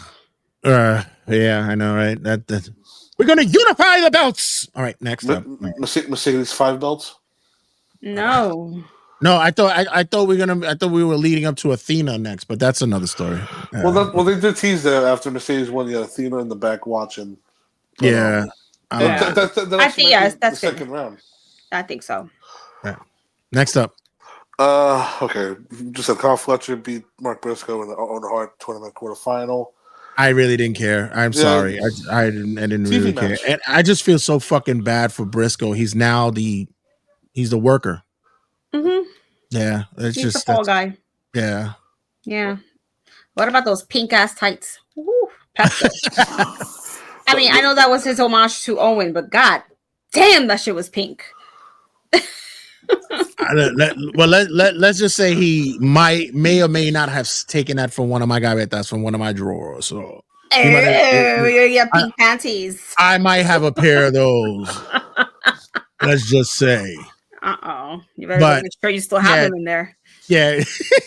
Yeah, I know, right? That we're gonna unify the belts. All right, next up. Mercedes 5 belts. No. No, I thought we were leading up to Athena next, but that's another story. Well, they did tease that after Mercedes won. You had Athena in the back watching. But, yeah. I think yes, that's the second round. I think so. Yeah. Next up. Okay. Just said Carl Fletcher beat Mark Briscoe in the Owen Hart tournament quarterfinal. I really didn't care. I'm sorry. I didn't really care. And I just feel so fucking bad for Briscoe. He's now he's the worker. Mm-hmm. Yeah. It's He's just the fall guy. Yeah. Yeah. What about those pink ass tights? Woo, I mean, I know that was his homage to Owen, but god damn, that shit was pink. Let's just say he may or may not have taken that from one of my gavetas, from one of my drawers. So Yeah, pink panties. I might have a pair of those. Let's just say. You better make sure you still have them in there. Yeah,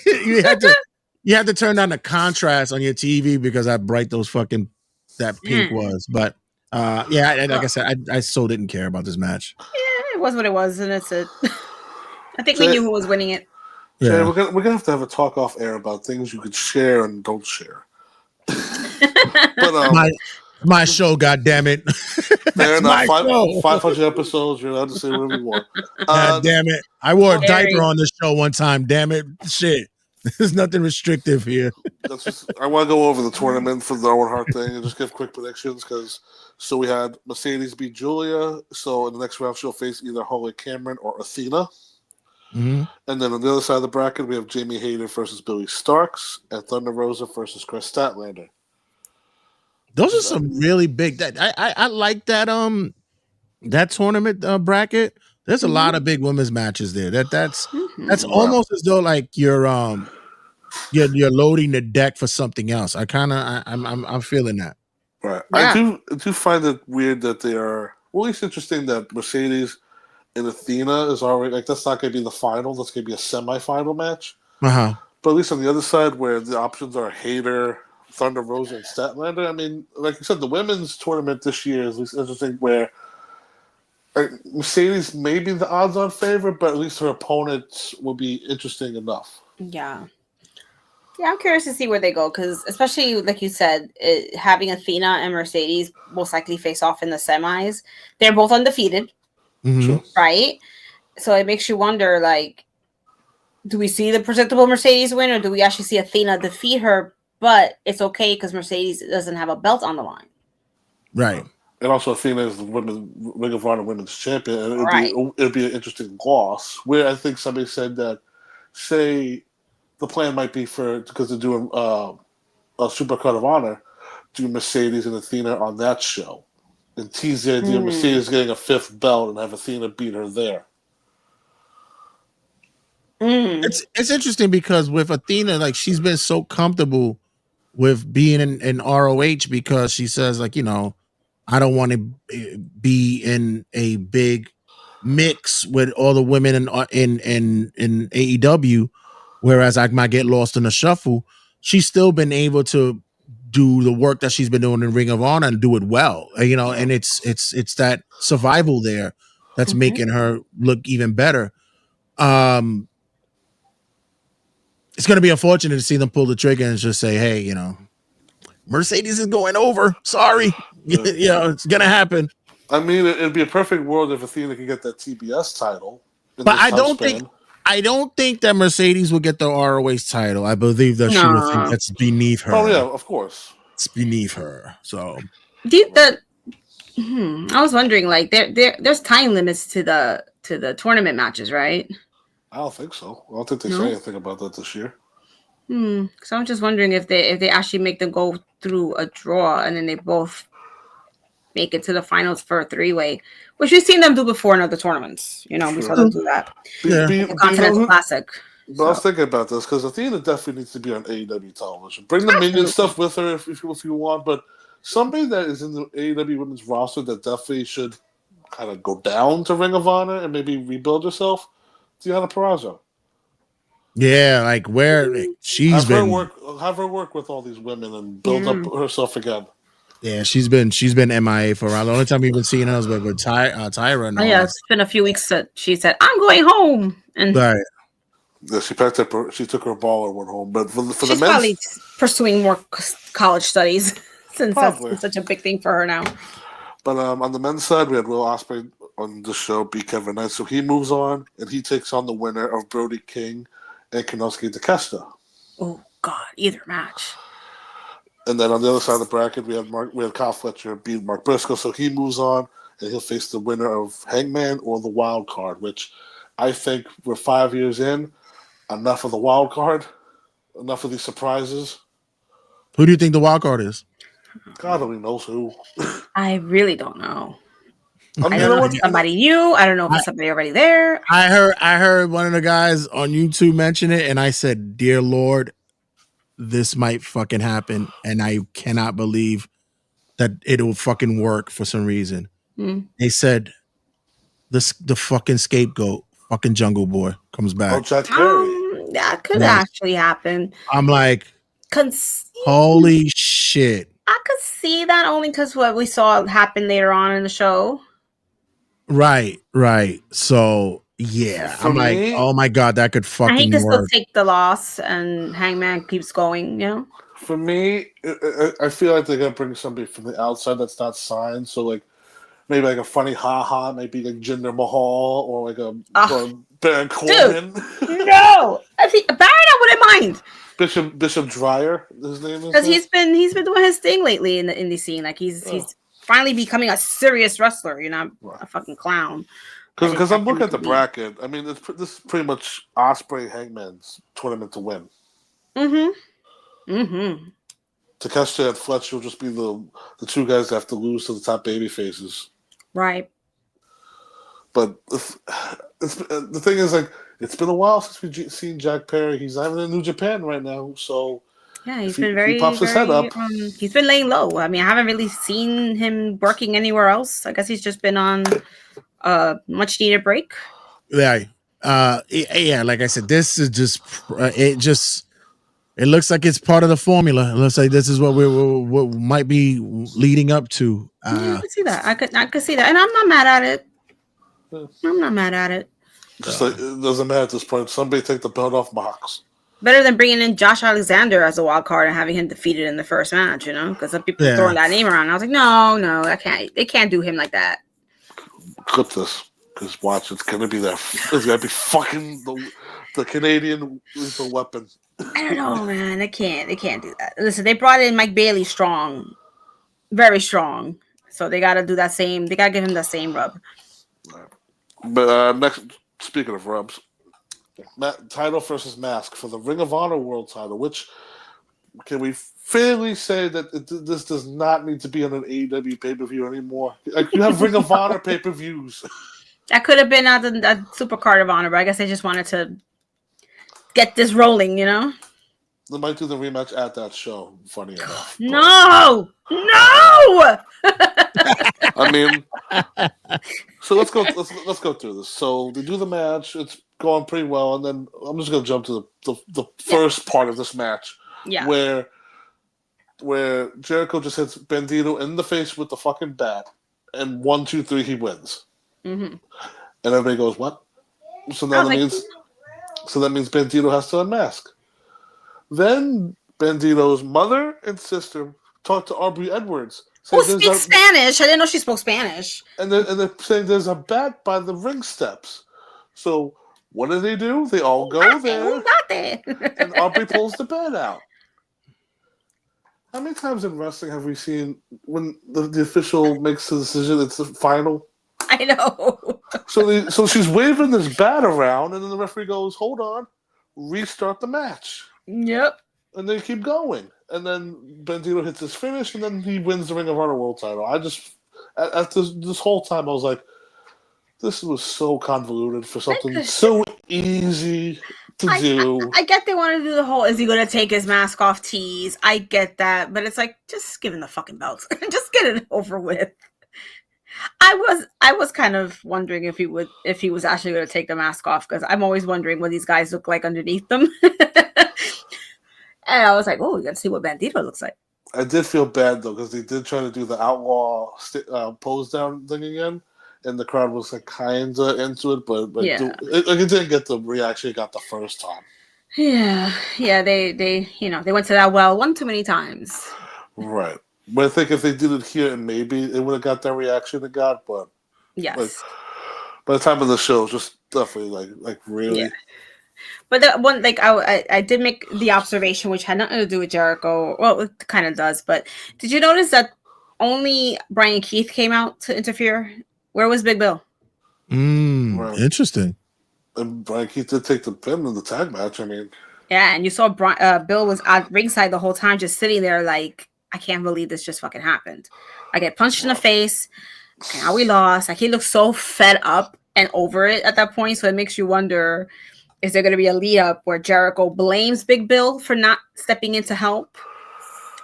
you had to turn down the contrast on your TV because how bright that pink was. But like I said, I so didn't care about this match. Yeah, it was what it was, and that's it. I think we knew who was winning it. Yeah, we're gonna have a talk off air about things you could share and don't share. But my show, goddamn it! Fair enough. 500 episodes. You're allowed to say whatever you want. God damn it! I wore a diaper on this show one time. Damn it! Shit. There's nothing restrictive here. I want to go over the tournament for the Owen Hart thing and just give quick predictions so we had Mercedes beat Julia. So in the next round, she'll face either Holly Cameron or Athena. Mm-hmm. And then on the other side of the bracket, we have Jamie Hayter versus Billy Starks and Thunder Rosa versus Chris Statlander. Those are some really big. I like that tournament bracket. There's a lot of big women's matches there. That's almost as though like you're loading the deck for something else. I'm feeling that. Right. Yeah. I do find it weird that they are at least interesting that Mercedes and Athena is already like that's not going to be the final. That's going to be a semifinal match. Uh-huh. But at least on the other side, where the options are Hayter Thunder Rosa and Statlander. I mean, like you said, the women's tournament this year is at least interesting where Mercedes may be the odds-on favorite, but at least her opponents will be interesting enough. Yeah. Yeah, I'm curious to see where they go because, especially like you said, having Athena and Mercedes most likely face off in the semis. They're both undefeated, Sure. right? So it makes you wonder, like, do we see the predictable Mercedes win, or do we actually see Athena defeat her? But it's okay because Mercedes doesn't have a belt on the line. Right. And also, Athena is the Ring of Honor Women's Champion, and Right. it'd be an interesting loss. Where I think somebody said that, say, the plan might be because they're doing a Supercard of Honor, do Mercedes and Athena on that show, and tease the idea of Mercedes getting a 5th belt and have Athena beat her there. It's interesting because with Athena, like she's been so comfortable with being in ROH because she says like, I don't want to be in a big mix with all the women in AEW, whereas I might get lost in the shuffle. She's still been able to do the work that she's been doing in Ring of Honor and do it well, and it's that survival there that's making her look even better. It's going to be unfortunate to see them pull the trigger and just say, hey, Mercedes is going over. Sorry. It's going to happen. I mean, it'd be a perfect world if Athena could get that TBS title. But I don't think that Mercedes will get the ROH title. I believe that she will think that's beneath her. Oh, yeah, of course. It's beneath her. So I was wondering, like, there's time limits to the tournament matches, right? I don't think so. I don't think they say anything about that this year. Because I'm just wondering if they actually make them go through a draw and then they both make it to the finals for a 3-way, which we've seen them do before in other tournaments. We saw them do that. The Continental Classic. But I was thinking about this because Athena definitely needs to be on AEW television. Bring the Minion stuff with her if you want, but somebody that is in the AEW women's roster that definitely should kind of go down to Ring of Honor and maybe rebuild herself. Deonna Purrazzo. Yeah, like where she's have her work with all these women and build up herself again. Yeah, she's been MIA for a while. The only time we've been seeing her is with Tyra. And it's been a few weeks that she said, "I'm going home," and yeah, she packed up. She took her ball and went home. But for the men's, probably pursuing more college studies since that's such a big thing for her now. But on the men's side, we had Will Ospreay on the show beat Kevin Knight, so he moves on and he takes on the winner of Brody King and Konosuke Takeshita. Oh God, either match. And then on the other side of the bracket, we have Kyle Fletcher beat Mark Briscoe, so he moves on and he'll face the winner of Hangman or the Wild Card, which I think we're 5 years in. Enough of the Wild Card, enough of these surprises. Who do you think the Wild Card is? God only knows who. I really don't know. I don't know if it's somebody new. I don't know if it's somebody already there. I heard one of the guys on YouTube mention it, and I said, "Dear Lord, this might fucking happen," and I cannot believe that it'll fucking work for some reason. They said the fucking scapegoat, fucking Jungle Boy, comes back. Oh, Jack Perry. That could actually happen. I'm like, holy shit. I could see that only because what we saw happen later on in the show. Right. So yeah, I'm like, oh my God, that could fucking work. He can still take the loss, and Hangman keeps going. For me, I feel like they're gonna bring somebody from the outside that's not signed. So like maybe like a funny haha, maybe like Jinder Mahal or like a Baron Corbin. No, I think Baron I wouldn't mind. Bishop Dreyer, his name is. Because he's been doing his thing lately in the indie scene. Like he's finally becoming a serious wrestler. A fucking clown. Because I'm looking at the bracket. I mean, this is pretty much Ospreay Hangman's tournament to win. Takeshita and Fletcher will just be the two guys that have to lose to the top baby faces. Right. But the thing is, like, it's been a while since we've seen Jack Perry. He's not even in New Japan right now, so yeah, he's been he pops his head up. He's been laying low. I mean, I haven't really seen him working anywhere else. I guess he's just been on a much needed break. Yeah. Like I said, this is just It looks like it's part of the formula. It looks like this is what what might be leading up to. Yeah, I could see that. I could see that, and I'm not mad at it. I'm not mad at it. Just like it doesn't matter at this point. Somebody take the belt off Mox. Better than bringing in Josh Alexander as a wild card and having him defeated in the first match, you know? Because some people throwing that name around. I was like, no, I can't. They can't do him like that. Clip this, because watch, it's gonna be that. It's gonna be fucking the Canadian lethal weapon. I don't know, man. They can't do that. Listen, they brought in Mike Bailey strong, very strong. So they got to do that same. They got to give him that same rub. But next, speaking of rubs. Title versus mask for the Ring of Honor World Title, which can we fairly say that this does not need to be on an AEW pay-per-view anymore? Like, you have Ring of Honor pay-per-views. That could have been at the Super Card of Honor, but I guess they just wanted to get this rolling, you know? They might do the rematch at that show, funny enough. No! I mean, so let's go through this. So they do the match. It's going pretty well, and then I'm just gonna jump to the first part of this match, where Jericho just hits Bandito in the face with the fucking bat, and 1, 2, 3, he wins. Mm-hmm. And everybody goes, "What?" So now that means Bandito has to unmask. Then Bandito's mother and sister talk to Aubrey Edwards. Who speaks Spanish? I didn't know she spoke Spanish. And they're saying there's a bat by the ring steps. So what do? They all go there. And Aubrey pulls the bat out. How many times in wrestling have we seen when the official makes the decision, it's the final? I know. So she's waving this bat around, and then the referee goes, "Hold on, restart the match." Yep. And they keep going. And then Bandito hits his finish, and then he wins the Ring of Honor World Title. I just, at this whole time, I was like, this was so convoluted for something so easy to do. I get they want to do the whole, is he going to take his mask off tease? I get that. But it's like, just give him the fucking belt. Just get it over with. I was kind of wondering if he was actually going to take the mask off, because I'm always wondering what these guys look like underneath them. And I was like, oh, we got to see what Bandito looks like. I did feel bad, though, because they did try to do the outlaw pose down thing again, and the crowd was like kind of into it, but it didn't get the reaction it got the first time. Yeah, they went to that well one too many times. Right. But I think if they did it here, and maybe it would have got that reaction it got, but yes. Like, by the time of the show, just definitely like really. Yeah. But the one, like, I did make the observation, which had nothing to do with Jericho. Well, it kind of does, but did you notice that only Brian Keith came out to interfere? Where was Big Bill? Right. Interesting. And Brian Keith did take the pin in the tag match. I mean, yeah, and you saw Bill was at ringside the whole time, just sitting there like, I can't believe this just fucking happened. I get punched in the face. Now we lost. Like, he looks so fed up and over it at that point. So it makes you wonder, is there going to be a lead up where Jericho blames Big Bill for not stepping in to help?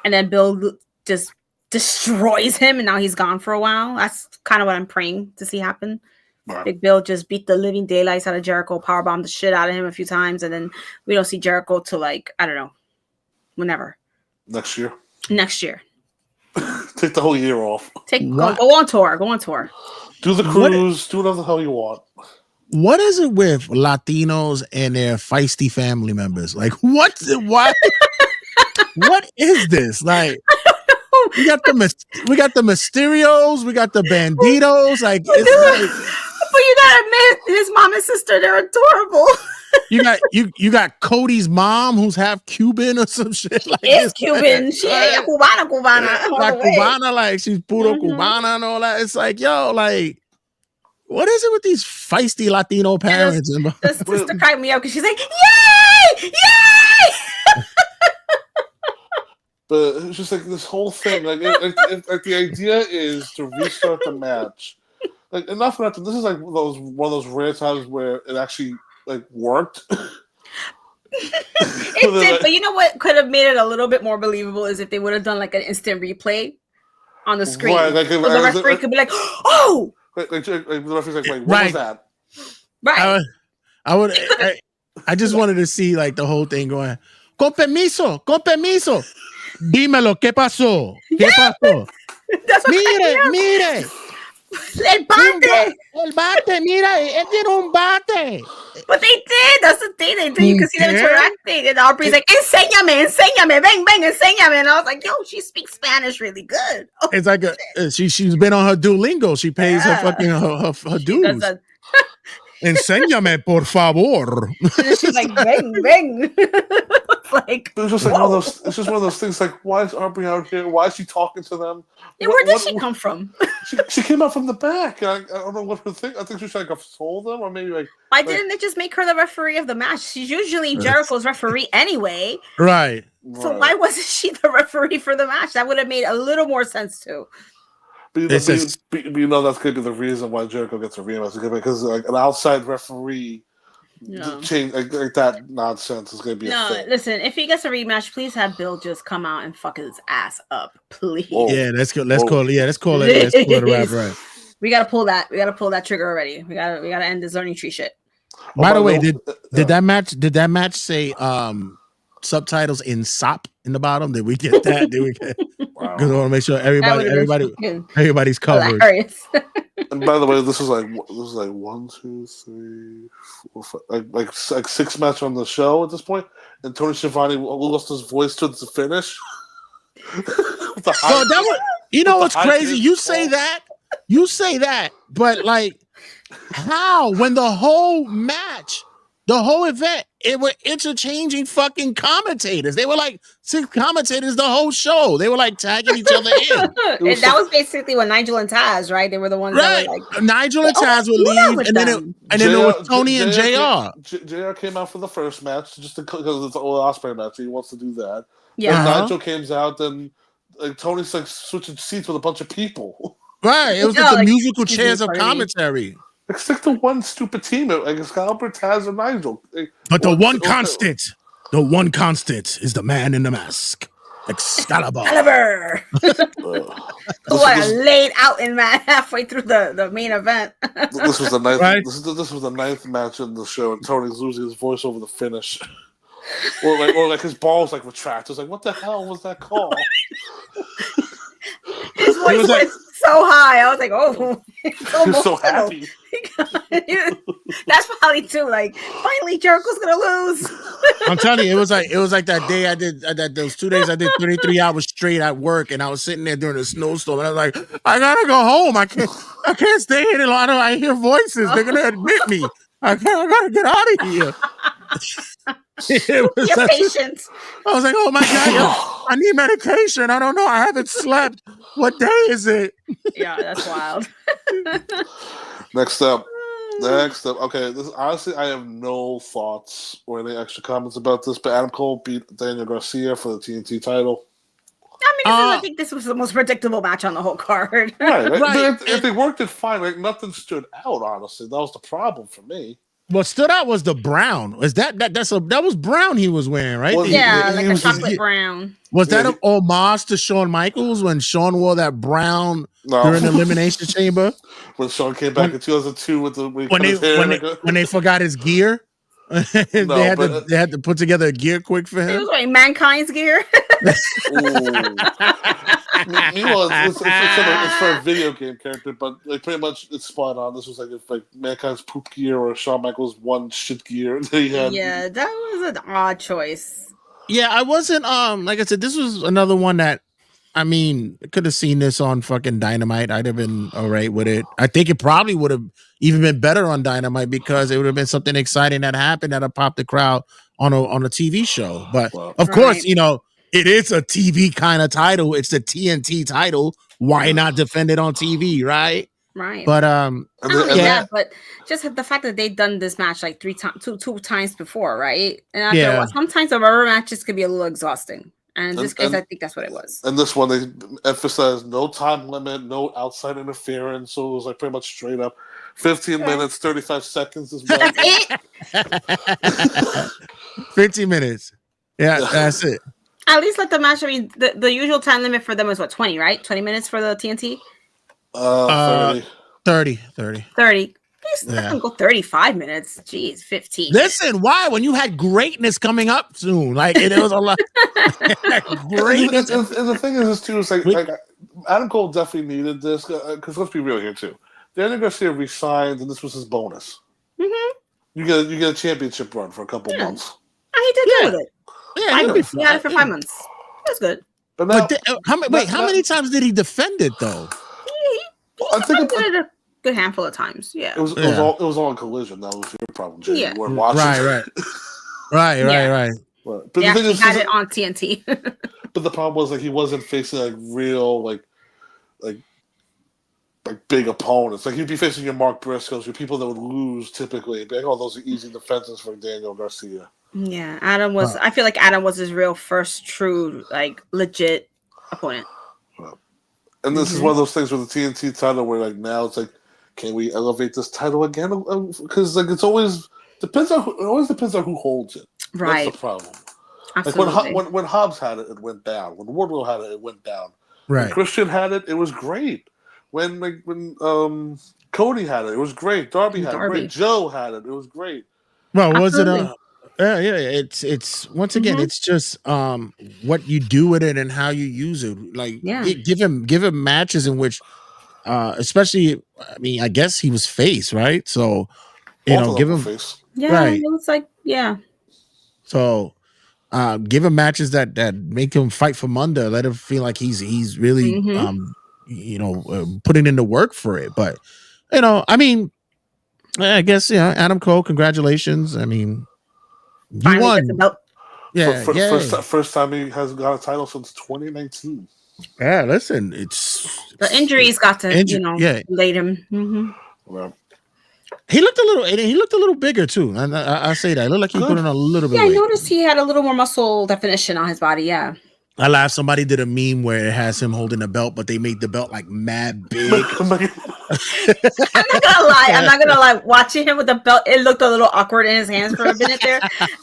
And then Bill just destroys him, and now he's gone for a while. That's kind of what I'm praying to see happen. Right. Big Bill just beat the living daylights out of Jericho, powerbombed the shit out of him a few times, and then we don't see Jericho till, like, I don't know, whenever. Next year. Take the whole year off. Go on tour. Do the cruise. Do whatever the hell you want. What is it with Latinos and their feisty family members? Like, what is this? Like, we got the Mysterios, we got the Banditos. Like, but you gotta admit, his mom and sister, they're adorable. You got Cody's mom, who's half Cuban or some shit. Like, is Cuban. She is Cubana. Like Cubana, like she's puro Cubana and all that. It's like, yo, like, what is it with these feisty Latino parents? The sister cracked me up because she's like, yay! But it's just like this whole thing. Like the idea is to restart the match. Like, enough of that. This is like one of those rare times where it actually like worked. It did, but you know what could have made it a little bit more believable is if they would have done like an instant replay on the screen. Right, like, so the referee could be like, oh! Like the referee's like, wait, what was that? Right. I just wanted to see like the whole thing going, Con permiso. Dímelo, ¿qué pasó? ¿Qué pasó? That's what Mire. El bate. El bate, mira, él tiene un bate. But they did. That's the thing. They did. You can see them interacting. And Aubrey's like, enséñame. Ven, enséñame. And I was like, yo, she speaks Spanish really good. Oh, it's like she's been on her Duolingo. She pays her fucking her dues. Enséñame, por favor. And she's like, ven. Like, it's just like one of those. It's just one of those things. Like, why is Aubrey out here? Why is she talking to them? Yeah, where did she come from? She came out from the back. I don't know what her thing. I think she was trying to console them, or maybe like. Why didn't they just make her the referee of the match? She's usually Jericho's referee anyway. Right. So why wasn't she the referee for the match? That would have made a little more sense too. But you know that's going to be the reason why Jericho gets a rematch, because like an outside referee. Change like that nonsense is gonna be. Listen. If he gets a rematch, please have Bill just come out and fuck his ass up, please. Whoa. Yeah, let's call it a wrap, right? We gotta pull that. We gotta pull that trigger already. We gotta end this learning tree shit. By the way, did that match say subtitles in SOP in the bottom? Did we get that? Wow. Because I want to make sure everybody's covered. Hilarious. And by the way, this was like 1, 2, 3, 4, 5, like 6 matches on the show at this point, and Tony Schiavone lost his voice to the finish. What's crazy? You say that, but like, how when the whole match, the whole event, it were interchanging fucking commentators. They were like 6 commentators the whole show. They were like tagging each other in. And that was basically what Nigel and Taz, right? They were the ones that were like Nigel and Taz would leave, and then it was Tony and JR. JR came out for the first match just because it's an old Ospreay match. He wants to do that. Yeah. Nigel comes out, then like Tony's like switching seats with a bunch of people. Right. It was like the musical chairs of commentary. Like, stick to one stupid team, like Excalibur, Taz, and Nigel. But the one constant is the man in the mask, Excalibur. Who I laid out in halfway through the main event. This was the ninth. Right? This was the 9th match in the show, and Tony's losing his voice over the finish. or like his balls like retract. It's like, what the hell was that call? His voice went so high. I was like, oh, he was so happy. That's probably too. Like, finally, Jericho's gonna lose. I'm telling you, it was like that day I did those 2 days I did 33 hours straight at work, and I was sitting there during a snowstorm, and I was like, I gotta go home. I can't stay here any longer. I hear voices. They're gonna admit me. I gotta get out of here. Your patience. I was like, oh my God, I need medication. I don't know. I haven't slept. What day is it? Yeah, that's wild. Next up. Okay, this honestly, I have no thoughts or any extra comments about this, but Adam Cole beat Daniel Garcia for the TNT title. I think this was the most predictable match on the whole card. Right. But if they worked it fine, like nothing stood out, honestly. That was the problem for me. What stood out was the brown. Was that was brown he was wearing, right? Well, like a chocolate brown. Was that an homage to Shawn Michaels when Shawn wore that brown during the Elimination Chamber? When Shawn came back in 2002 with when they forgot his gear. They had to put together a gear quick for him. It was like Mankind's gear. Meanwhile, it's for a video game character, but like pretty much it's spot on. This was like Mankind's poop gear or Shawn Michaels' one shit gear that he had. Yeah, that was an odd choice. Yeah, I wasn't like I said, this was another one that I could have seen this on fucking Dynamite. I'd have been all right with it. I think it probably would have even been better on Dynamite because it would have been something exciting that happened that'll pop the crowd on a TV show. But of course, it is a TV kind of title. It's the TNT title. Why not defend it on TV, right? Right. But but just the fact that they've done this match like two times before, right? And sometimes the rubber matches could be a little exhausting. And in this case, I think that's what it was. And this one, they emphasized no time limit, no outside interference. So it was like pretty much straight up 15 minutes, 35 seconds is what. That's it? 15 minutes. Yeah, that's it. At least let the match, the usual time limit for them was what, 20, right? 20 minutes for the TNT? 30. 30. He's not gonna go 35 minutes. Jeez, 15. Listen, why? When you had greatness coming up soon, like it was a lot. Greatness. And the thing is, too, is like Adam Cole definitely needed this because let's be real here too. Daniel Garcia resigned, and this was his bonus. Mm-hmm. You get a championship run for a couple months. Oh, he did good with it. Yeah, he had it for 5 months. That's good. But now, how many times did he defend it though? I think it a good handful of times. Yeah, it was all in Collision. That was your problem, Jay. Yeah. You weren't watching. Right. But the thing is, had it on TNT. But the problem was like he wasn't facing like real like big opponents. Like he'd be facing your Mark Briscoes, your people that would lose typically. Like, oh, those are easy defenses for Daniel Garcia. Yeah, Adam was. I feel like Adam was his real first true, like legit opponent. And this is one of those things with the TNT title where like now it's like, can we elevate this title again? Because like it always depends on who holds it. Right. That's the problem. Absolutely. Like when Hobbs had it, it went down. When Wardlow had it went down. Right. When Christian had it, it was great. When Cody had it was great. Darby had it great. Joe had it was great. Well, was it it's once again it's just what you do with it and how you use it. Like give him matches in which especially I mean I guess he was face, right? So give him face. Yeah, right. It was like So give him matches that make him fight for Munda. Let him feel like he's really putting in the work for it. But I mean, I guess Adam Cole, congratulations. I mean, you won. Yeah, first time he has got a title since 2019. Yeah, listen, it's the injuries got to late him. Mm-hmm. Well, he looked a little bigger too. I say that. It looked like he put on a little bit. Yeah, I noticed he had a little more muscle definition on his body. Yeah. I laughed. Somebody did a meme where it has him holding a belt, but they made the belt like mad big. I'm not gonna lie. Watching him with the belt, it looked a little awkward in his hands for a minute there.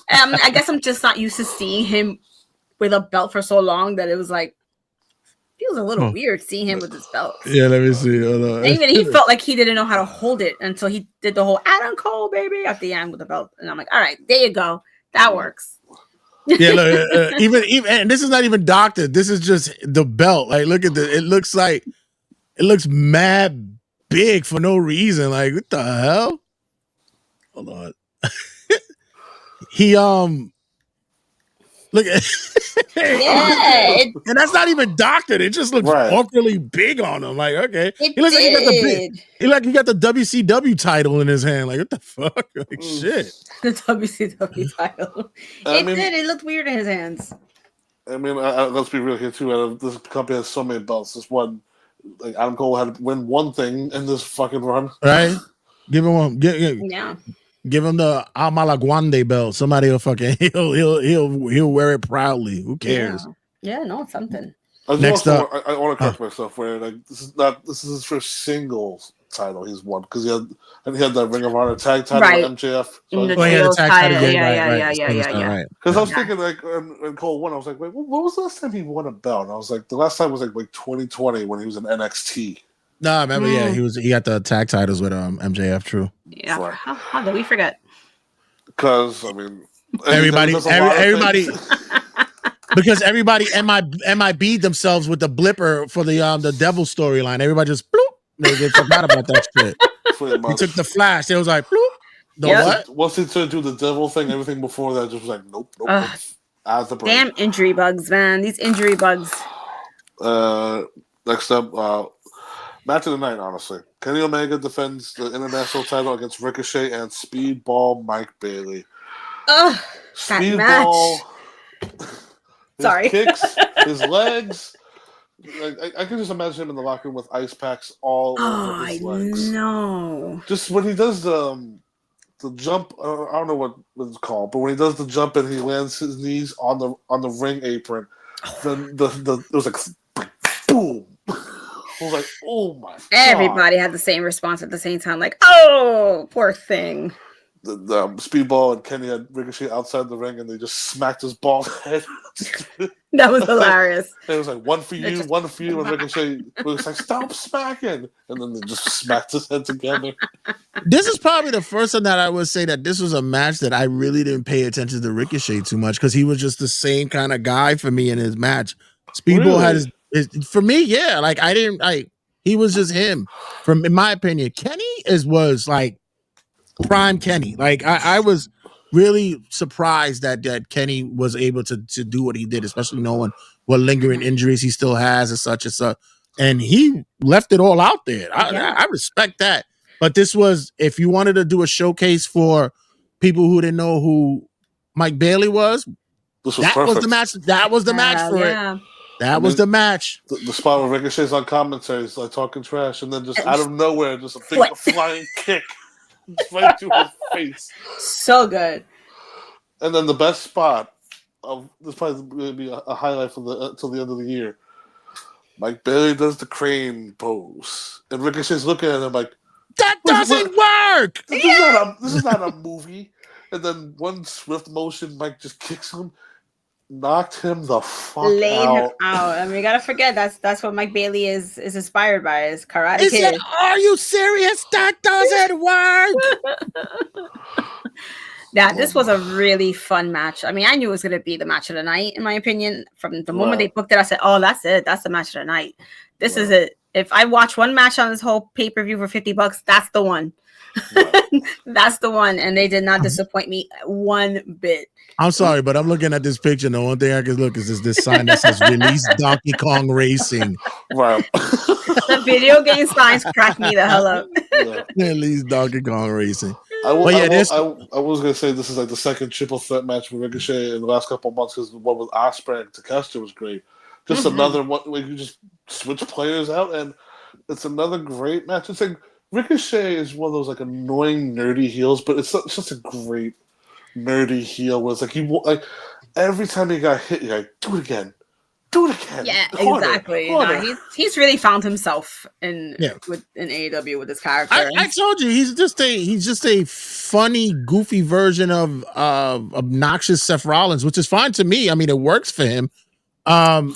I guess I'm just not used to seeing him with a belt for so long that it was like feels a little weird seeing him with his belt. Yeah, let me see. Hold on. Even he felt like he didn't know how to hold it until he did the whole Adam Cole baby at the end with the belt, and I'm like, all right, there you go, that works. Yeah, look, even and this is not even doctored. This is just the belt. Like, look at it looks mad big for no reason. Like, what the hell? Hold on. He look at and that's not even doctored. It just looks awkwardly big on him. Like, okay, he looks like he got the WCW title in his hand. Like, what the fuck? Like, shit. The WCW title. It looked weird in his hands. I mean, let's be real here too. This company has so many belts. This one, like Adam Cole had to win one thing in this fucking run, right? Give him one. Give him the Amalaguande belt. Somebody will fucking he'll wear it proudly. Who cares? Yeah, no, it's something. Next up, I want to correct myself. Where like this is his first singles title he's won because he had that Ring of Honor tag title with MJF. So he had a tag title. Yeah. Because I was thinking like when Cole won, I was like, wait, what was the last time he won a belt? And I was like, the last time was like 2020 when he was in NXT. No, I remember. Yeah, he got the tag titles with MJF. True. Yeah. Right. How did we forget? Because I mean, everybody, because everybody MIB'd themselves with the blipper for the Devil storyline. Everybody just bloop. They forgot about that shit. He took the flash. It was like bloop. What? Once he turned to do the Devil thing, everything before that just was like nope. Out the brain. Damn injury bugs, man. These injury bugs. Next up, match of the night, honestly. Kenny Omega defends the international title against Ricochet and Speedball Mike Bailey. Speedball. His kicks, his legs. I can just imagine him in the locker room with ice packs all over his legs. No. Just when he does the jump, I don't know what it's called, but when he does the jump and he lands his knees on the ring apron, then it was like boom. I was like, oh my God. Everybody had the same response at the same time, like, oh, poor thing. the Speedball and Kenny had Ricochet outside the ring, and they just smacked his bald head. That was hilarious. It was like, one for you, and Ricochet was like, stop smacking, and then they just smacked his head together. This is probably the first time that I would say that this was a match that I really didn't pay attention to Ricochet too much, because he was just the same kind of guy for me in his match. Speedball had his for me, yeah. Like he was just him. From in my opinion, Kenny was like prime Kenny. Like I was really surprised that Kenny was able to do what he did, especially knowing what lingering injuries he still has and such and such. And he left it all out there. I respect that. But this was, if you wanted to do a showcase for people who didn't know who Mike Bailey was, that was the match. That was the match for it. That was the match. The spot where Ricochet's on commentary is like talking trash, and then just out of nowhere, just a big flying kick right to his face. So good. And then the best spot of this probably going to be a highlight for until the end of the year. Mike Bailey does the crane pose, and Ricochet's looking at him like, that doesn't work. This is not a movie. And then one swift motion, Mike just kicks him, knocked him the fuck Laid out. him out. I mean, you gotta forget that's what Mike Bailey is inspired by, is Karate Kid. Are you serious? That doesn't work. Yeah, this was a really fun match. I mean, I knew it was going to be the match of the night, in my opinion. From the moment they booked it, I said, oh, that's it. That's the match of the night. This is it. If I watch one match on this whole pay-per-view for $50, that's the one. That's the one. And they did not disappoint me one bit. I'm sorry, but I'm looking at this picture, and the one thing I can look is this sign that says Release Donkey Kong Racing. Right. The video game signs crack me the hell up. Release Donkey Kong Racing. I was going to say this is like the second triple threat match with Ricochet in the last couple of months, because the one with Ospreay and Takeshita was great. Just another one where you just switch players out, and it's another great match. It's like Ricochet is one of those like annoying nerdy heels, but it's just a great nerdy heel. Where it's like every time he got hit, you're like, do it again. Yeah, exactly. No, he's really found himself in AEW with this character. I told you he's just a funny, goofy version of obnoxious Seth Rollins, which is fine to me. I mean, it works for him. And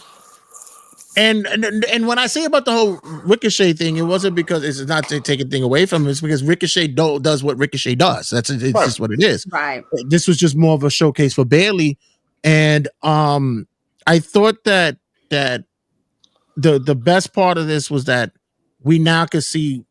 when I say about the whole Ricochet thing, it wasn't because it's not to take a thing away from him. It's because Ricochet does what Ricochet does. It's just what it is. Right. This was just more of a showcase for Bailey, and I thought that the best part of this was that we now could see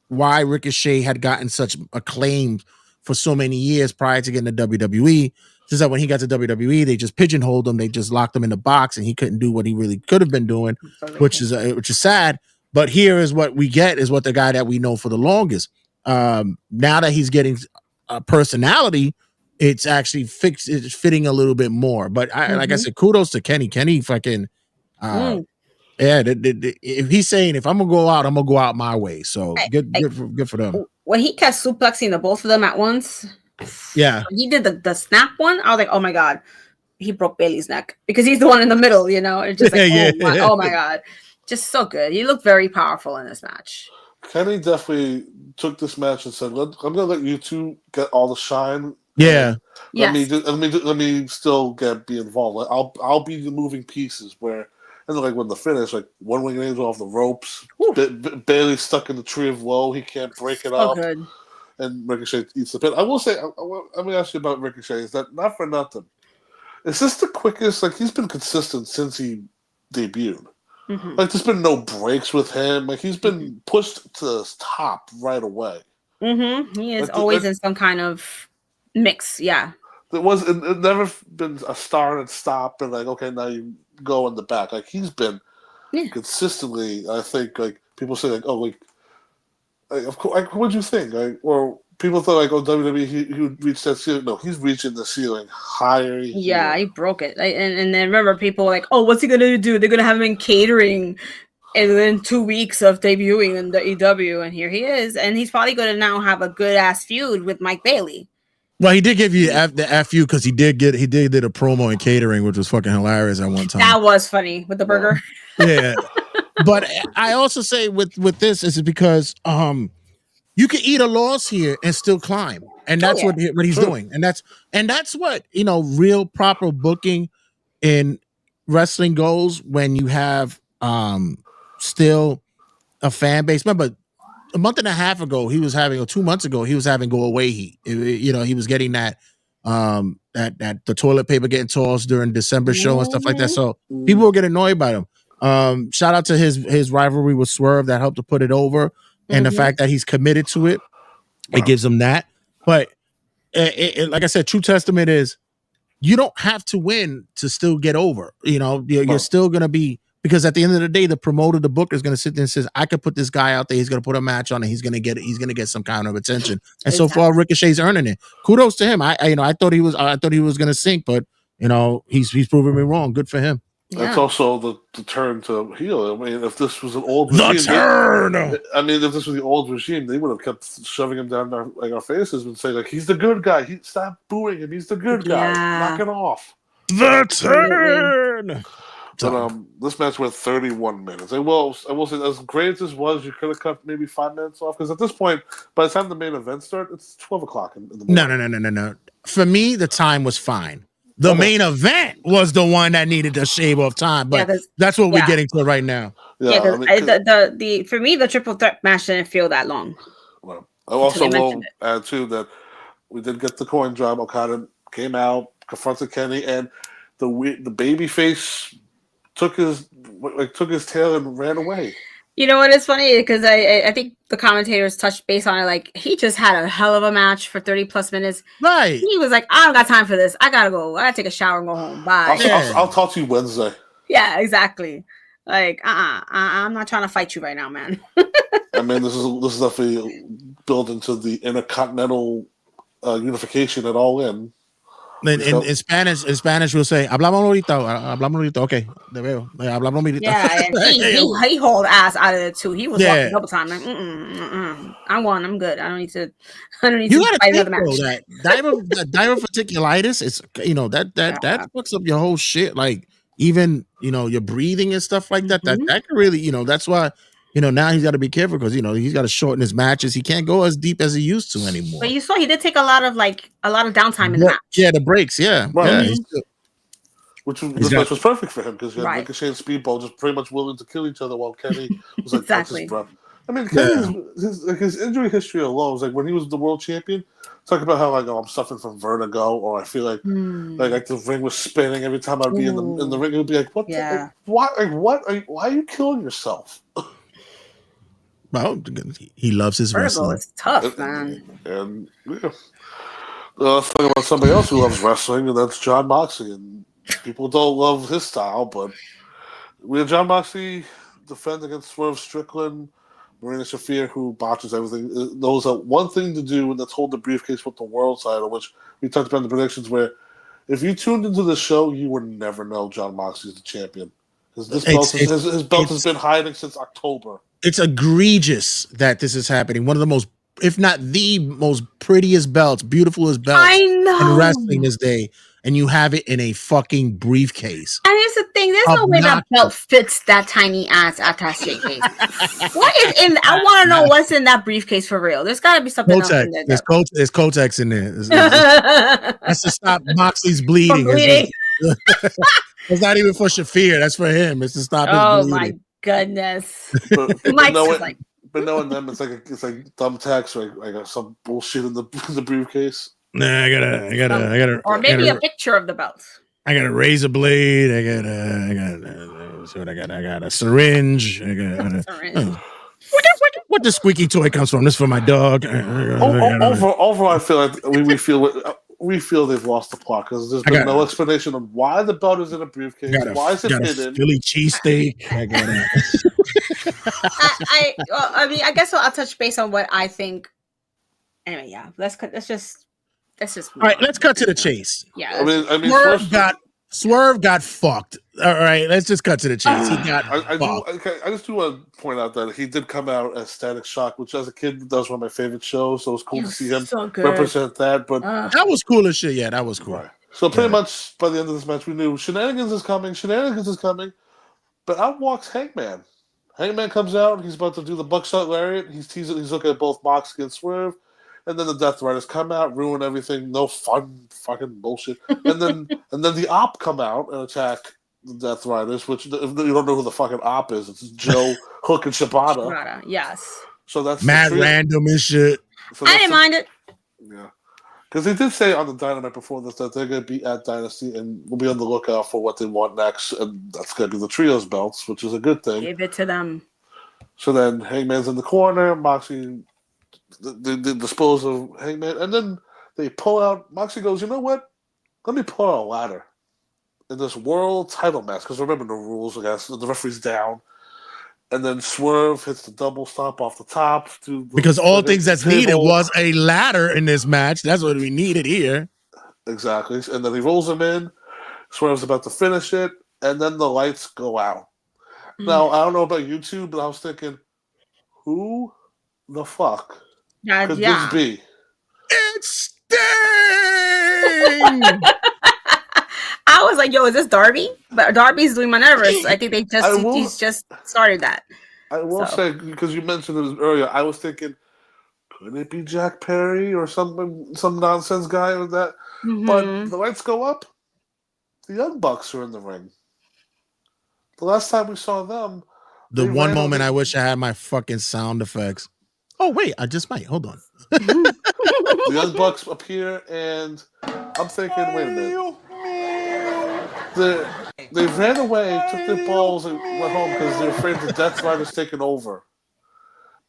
why Ricochet had gotten such acclaim for so many years prior to getting to WWE. Just that when he got to WWE, they just pigeonholed him. They just locked him in the box, and he couldn't do what he really could have been doing, which is sad. But here is what we get, is what the guy that we know for the longest. Now that he's getting a personality, it's actually it's fitting a little bit more. But like I said, kudos to Kenny. Kenny fucking, if he's saying, if I'm gonna go out, I'm gonna go out my way. So good for them. When he kept suplexing the both of them at once, he did the snap one. I was like, oh my god, he broke Bailey's neck, because he's the one in the middle. You know, it's just like, oh my god, just so good. He looked very powerful in this match. Kenny definitely took this match and said, I'm gonna let you two get all the shine. Yeah. Let me still be involved. I'll be the moving pieces where, and then like when the finish, like one winged angel off the ropes, Bailey stuck in the tree of woe. He can't break it up. Good. And Ricochet eats the pin. I will say, let me ask you about Ricochet. Is that not for nothing? Is this the quickest? Like, he's been consistent since he debuted. Mm-hmm. Like, there's been no breaks with him. Like, he's been pushed to the top right away. Mm-hmm. He is always in some kind of mix. Yeah. It never been a start and stop and like, okay, now you go in the back. Like, he's been consistently, I think, like, people say, like, oh, like of course, like, what do you think? Like, or people thought, like, oh, WWE, he would reach that ceiling. No, he's reaching the ceiling higher. Yeah, he broke it. And then remember, people were like, oh, what's he going to do? They're going to have him in catering in 2 weeks of debuting in the AEW, and here he is. And he's probably going to now have a good-ass feud with Mike Bailey. Well, he did give you the FU because he did a promo in catering, which was fucking hilarious at one time. That was funny with the burger. Yeah. But I also say with this is because you can eat a loss here and still climb, and that's what he's doing, and that's what real proper booking in wrestling goes when you have still a fan base. Remember, a month and a half ago, he was having, or 2 months ago, he was having go away heat. He was getting that the toilet paper getting tossed during December show and stuff like that. So people will get annoyed by him. Shout out to his rivalry with Swerve that helped to put it over, and the fact that he's committed to it, it gives him that. But like I said, true testament is you don't have to win to still get over. You're still gonna be, because at the end of the day, the promoter, the booker is gonna sit there and says, I could put this guy out there. He's gonna put a match on, and he's gonna get some kind of attention. And so far, Ricochet's earning it. Kudos to him. I thought he was gonna sink, but he's proven me wrong. Good for him. Yeah. It's also the turn to heel. I mean, if this was an old regime, if this was the old regime, they would have kept shoving him down our faces and saying, like, he's the good guy. Stop booing him. He's the good guy. Knock it off. The turn. But this match went 31 minutes. I will say, as great as this was, you could have cut maybe 5 minutes off, because at this point, by the time the main event starts, it's 12 o'clock in the morning. No. For me, the time was fine. The main event was the one that needed to shave off time, but that's what we're getting to right now. For me, the triple threat match didn't feel that long. Well, I also will add too that we did get the coin drop. Okada came out, confronted Kenny, and the babyface took his tail and ran away. You know what is funny? Because I think the commentators touched base on it. Like, he just had a hell of a match for 30 plus minutes. Right. He was like, I don't got time for this. I gotta go. I gotta take a shower and go home. Bye. I'll talk to you Wednesday. Yeah, exactly. Like, I'm not trying to fight you right now, man. I mean, this is definitely built into the Intercontinental unification at All In. In Spanish, we'll say, hablamos ahorita. Okay, de veo. Hablamos ahorita. Yeah, and he hauled ass out of it too. He was walking double time like, I won. I'm good. I don't need to fight another match. That diverticulitis, it's that fucks up your whole shit. Like, even your breathing and stuff like that. That can really that's why. Now he's got to be careful, because he's got to shorten his matches. He can't go as deep as he used to anymore. But you saw he did take a lot of downtime in the match. Yeah, the breaks. Yeah, right. This match was perfect for him, because he had Ricochet and Speedball just pretty much willing to kill each other while Kenny was like, exactly. I mean, his injury history alone was like, when he was the world champion, talk about how I'm suffering from vertigo, or I feel like the ring was spinning every time I'd be in the ring. It would be like, what? Yeah. Why are you killing yourself? Well, he loves his wrestling. It's tough, man. And let's talk about somebody else who loves wrestling, and that's Jon Moxley. And people don't love his style, but we have Jon Moxley defend against Swerve Strickland. Marina Shafir, who botches everything, knows that one thing to do, and that's hold the briefcase with the world title, which we talked about in the predictions, where if you tuned into the show, you would never know Jon Moxley is the champion. Because his belt has been hiding since October. It's egregious that this is happening. One of the most, if not the most prettiest belts, beautifulest belts in wrestling this day, and you have it in a fucking briefcase. And here's the thing: there's no way that belt fits that tiny ass attaché case. What is in? I want to know what's in that briefcase for real. There's got to be something else in there. There's Kotex in there. That's to stop Moxley's bleeding. It's not even for Shafir. That's for him. It's to stop his bleeding. My goodness. But knowing them, it's like thumbtacks or like some bullshit in the briefcase. Nah, I gotta, or maybe a picture of the belt. I got a razor blade. I got a syringe. What the squeaky toy comes from? This is for my dog. Overall, I feel like we feel they've lost the plot, because there's been no explanation of why the belt is in a briefcase. Why is it hidden? Philly cheesesteak. I guess I'll touch base on what I think. Anyway, yeah. Let's just. All right, let's cut to the chase. Yeah. I mean, Swerve got fucked. All right, let's just cut to the chase. He got fucked. I just do want to point out that he did come out as Static Shock, which as a kid, that was one of my favorite shows, so it was cool to see him represent that. But that was cool as shit. Yeah, that was cool. Right. So pretty much by the end of this match, we knew shenanigans is coming, but out walks Hangman. Hangman comes out. He's about to do the buckshot lariat. He's teasing. He's looking at both Moxley and Swerve. And then the Death Riders come out, ruin everything. No fun, fucking bullshit. And then the Op come out and attack the Death Riders, which if you don't know who the fucking Op is, it's Joe, Hook, and Shibata. Yes. So that's mad random and shit. So I didn't mind it. Yeah. Because they did say on the Dynamite before this that they're going to be at Dynasty and we'll be on the lookout for what they want next. And that's going to be the Trios belts, which is a good thing. Give it to them. So then Hangman's in the corner. Moxley, they dispose of Hangman. And then they pull out. Moxley goes, you know what? Let me pull out a ladder in this world title match. Because remember the rules, I guess. The referee's down. And then Swerve hits the double stomp off the top. Because all things that's needed was a ladder in this match. That's what we needed here. Exactly. And then he rolls him in. Swerve's about to finish it. And then the lights go out. Now, I don't know about you two, but I was thinking, who the fuck could this be? It's Sting! I was like, yo, is this Darby? But Darby's doing my nervous. I think he's just started that. I will say, because you mentioned it earlier, I was thinking, could it be Jack Perry or some nonsense guy with that? Mm-hmm. But the lights go up, the Young Bucks are in the ring. The last time we saw them... The one moment I wish I had my fucking sound effects. Oh, wait, I just might. Hold on. The Young Bucks appear, and I'm thinking, wait a minute. They ran away, took their balls, and went home because they're afraid the Death Rider's taking over.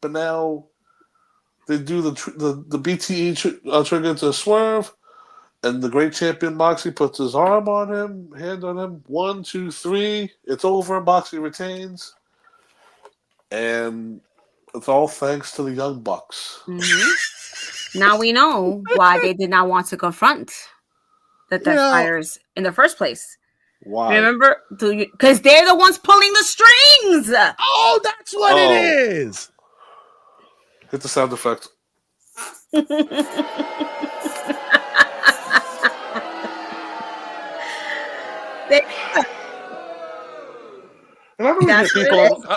But now they do the BTE trigger to Swerve, and the great champion Moxley puts his arm on him, hand on him. 1, 2, 3. It's over. Moxley retains. And it's all thanks to the Young Bucks. Mm-hmm. Now we know why they did not want to confront the Death Riders in the first place. Why? Remember? Because they're the ones pulling the strings. Oh, that's what it is. Hit the sound effect. And I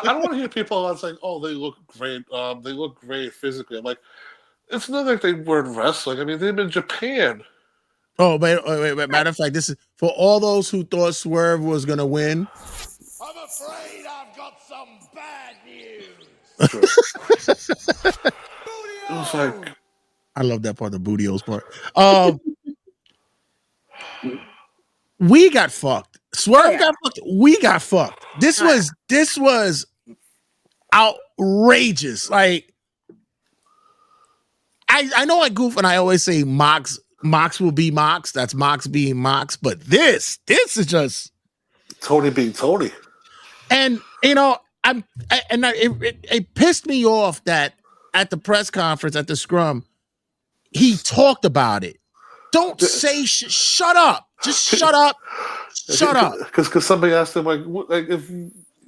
don't want to hear people saying, "Oh, they look great. They look great physically." I'm like, it's not like they weren't wrestling. I mean, they've been in Japan. Oh, wait. Matter of fact, this is for all those who thought Swerve was gonna win. I'm afraid I've got some bad news. Sure. It was like, I love that part, the Bootios part. We got fucked. Swerve got fucked. We got fucked. This was outrageous. Like, I know I goof and I always say Mox will be Mox. That's Mox being Mox. But this is just Tony being Tony. And it pissed me off that at the press conference at the scrum, he talked about it. Don't say shut up. Just shut up. Shut up. Because somebody asked him like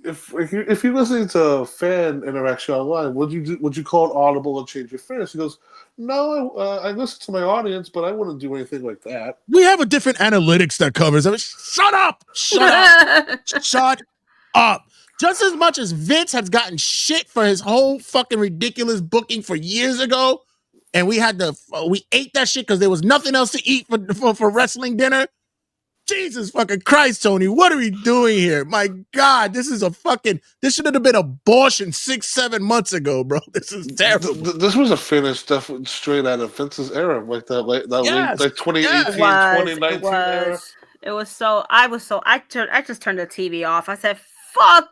if you're listening to fan interaction online, would you call it audible and change your finish? He goes, no, I listen to my audience, but I wouldn't do anything like that. We have a different analytics that covers it. Shut up. Shut up. Shut up. Just as much as Vince has gotten shit for his whole fucking ridiculous booking for years ago, and we ate that shit because there was nothing else to eat for wrestling dinner. Jesus fucking Christ, Tony, what are we doing here? My God, this should have been abortion 6-7 months ago, bro. This is terrible. This was a finish definitely straight out of Vince's era, like that late 2018, 2019 era. It was so, I just turned the TV off. I said, fuck,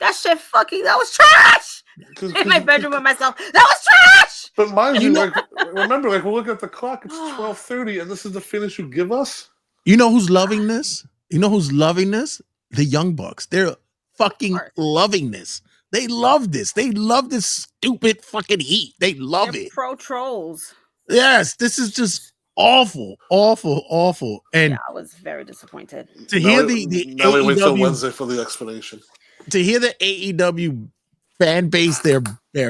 that shit that was trash. In my bedroom with myself, that was trash. But mind you, remember, we're looking at the clock, it's 12:30, and this is the finish you give us? You know who's loving this? The Young Bucks. They're fucking loving this. They love this. They love this stupid fucking heat. They love it. Pro trolls. Yes, this is just awful. And I was very disappointed. To hear now we wait till Wednesday for the explanation. To hear the AEW fan base, their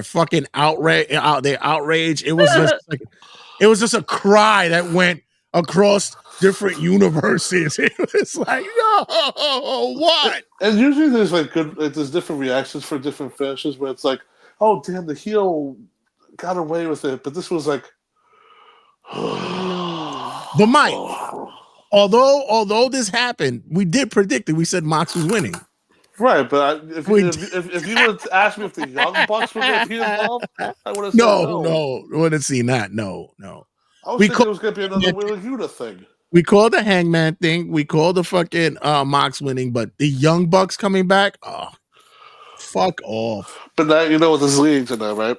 fucking outrage. It was just a cry that went across different universes. It was like, no, what? And usually there's there's different reactions for different finishes where it's like, oh damn, the heel got away with it, but this was like, But Mike, although this happened, we did predict it. We said Mox was winning. right. But if you would have asked me if the Young Bucks were going to be involved, I would have said no, we wouldn't seen that. No. I was thinking it was going to be another Wheeler Yuta thing. We called the Hangman thing. We called the fucking Mox winning, but the Young Bucks coming back. Oh, fuck off. But now you know what this is leading to now, right?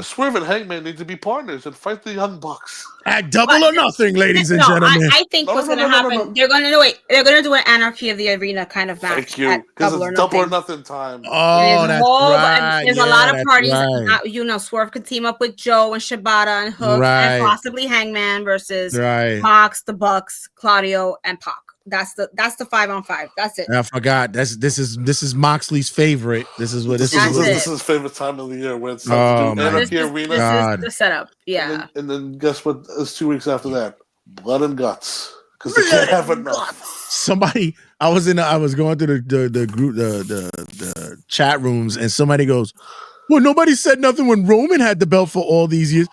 Swerve and Hangman need to be partners and fight the Young Bucks. At Double or Nothing, ladies and gentlemen. I think what's going to happen, they're going to do an Anarchy of the Arena kind of match. Thank you, because it's Double or Nothing time. Oh, that's right. There's a lot of parties. Right. Swerve could team up with Joe and Shibata and Hook and possibly Hangman versus Mox, the Bucks, Claudio, and Pac. That's the 5-on-5. That's it. I forgot. This is Moxley's favorite. This is what this is. This is his favorite time of the year when it's time to do Anarchy Arena. This is the setup. Yeah. And then guess what? It's 2 weeks after that. Blood and Guts. Because they can't have enough. Somebody, I was going through the group, the chat rooms, and somebody goes, "Well, nobody said nothing when Roman had the belt for all these years."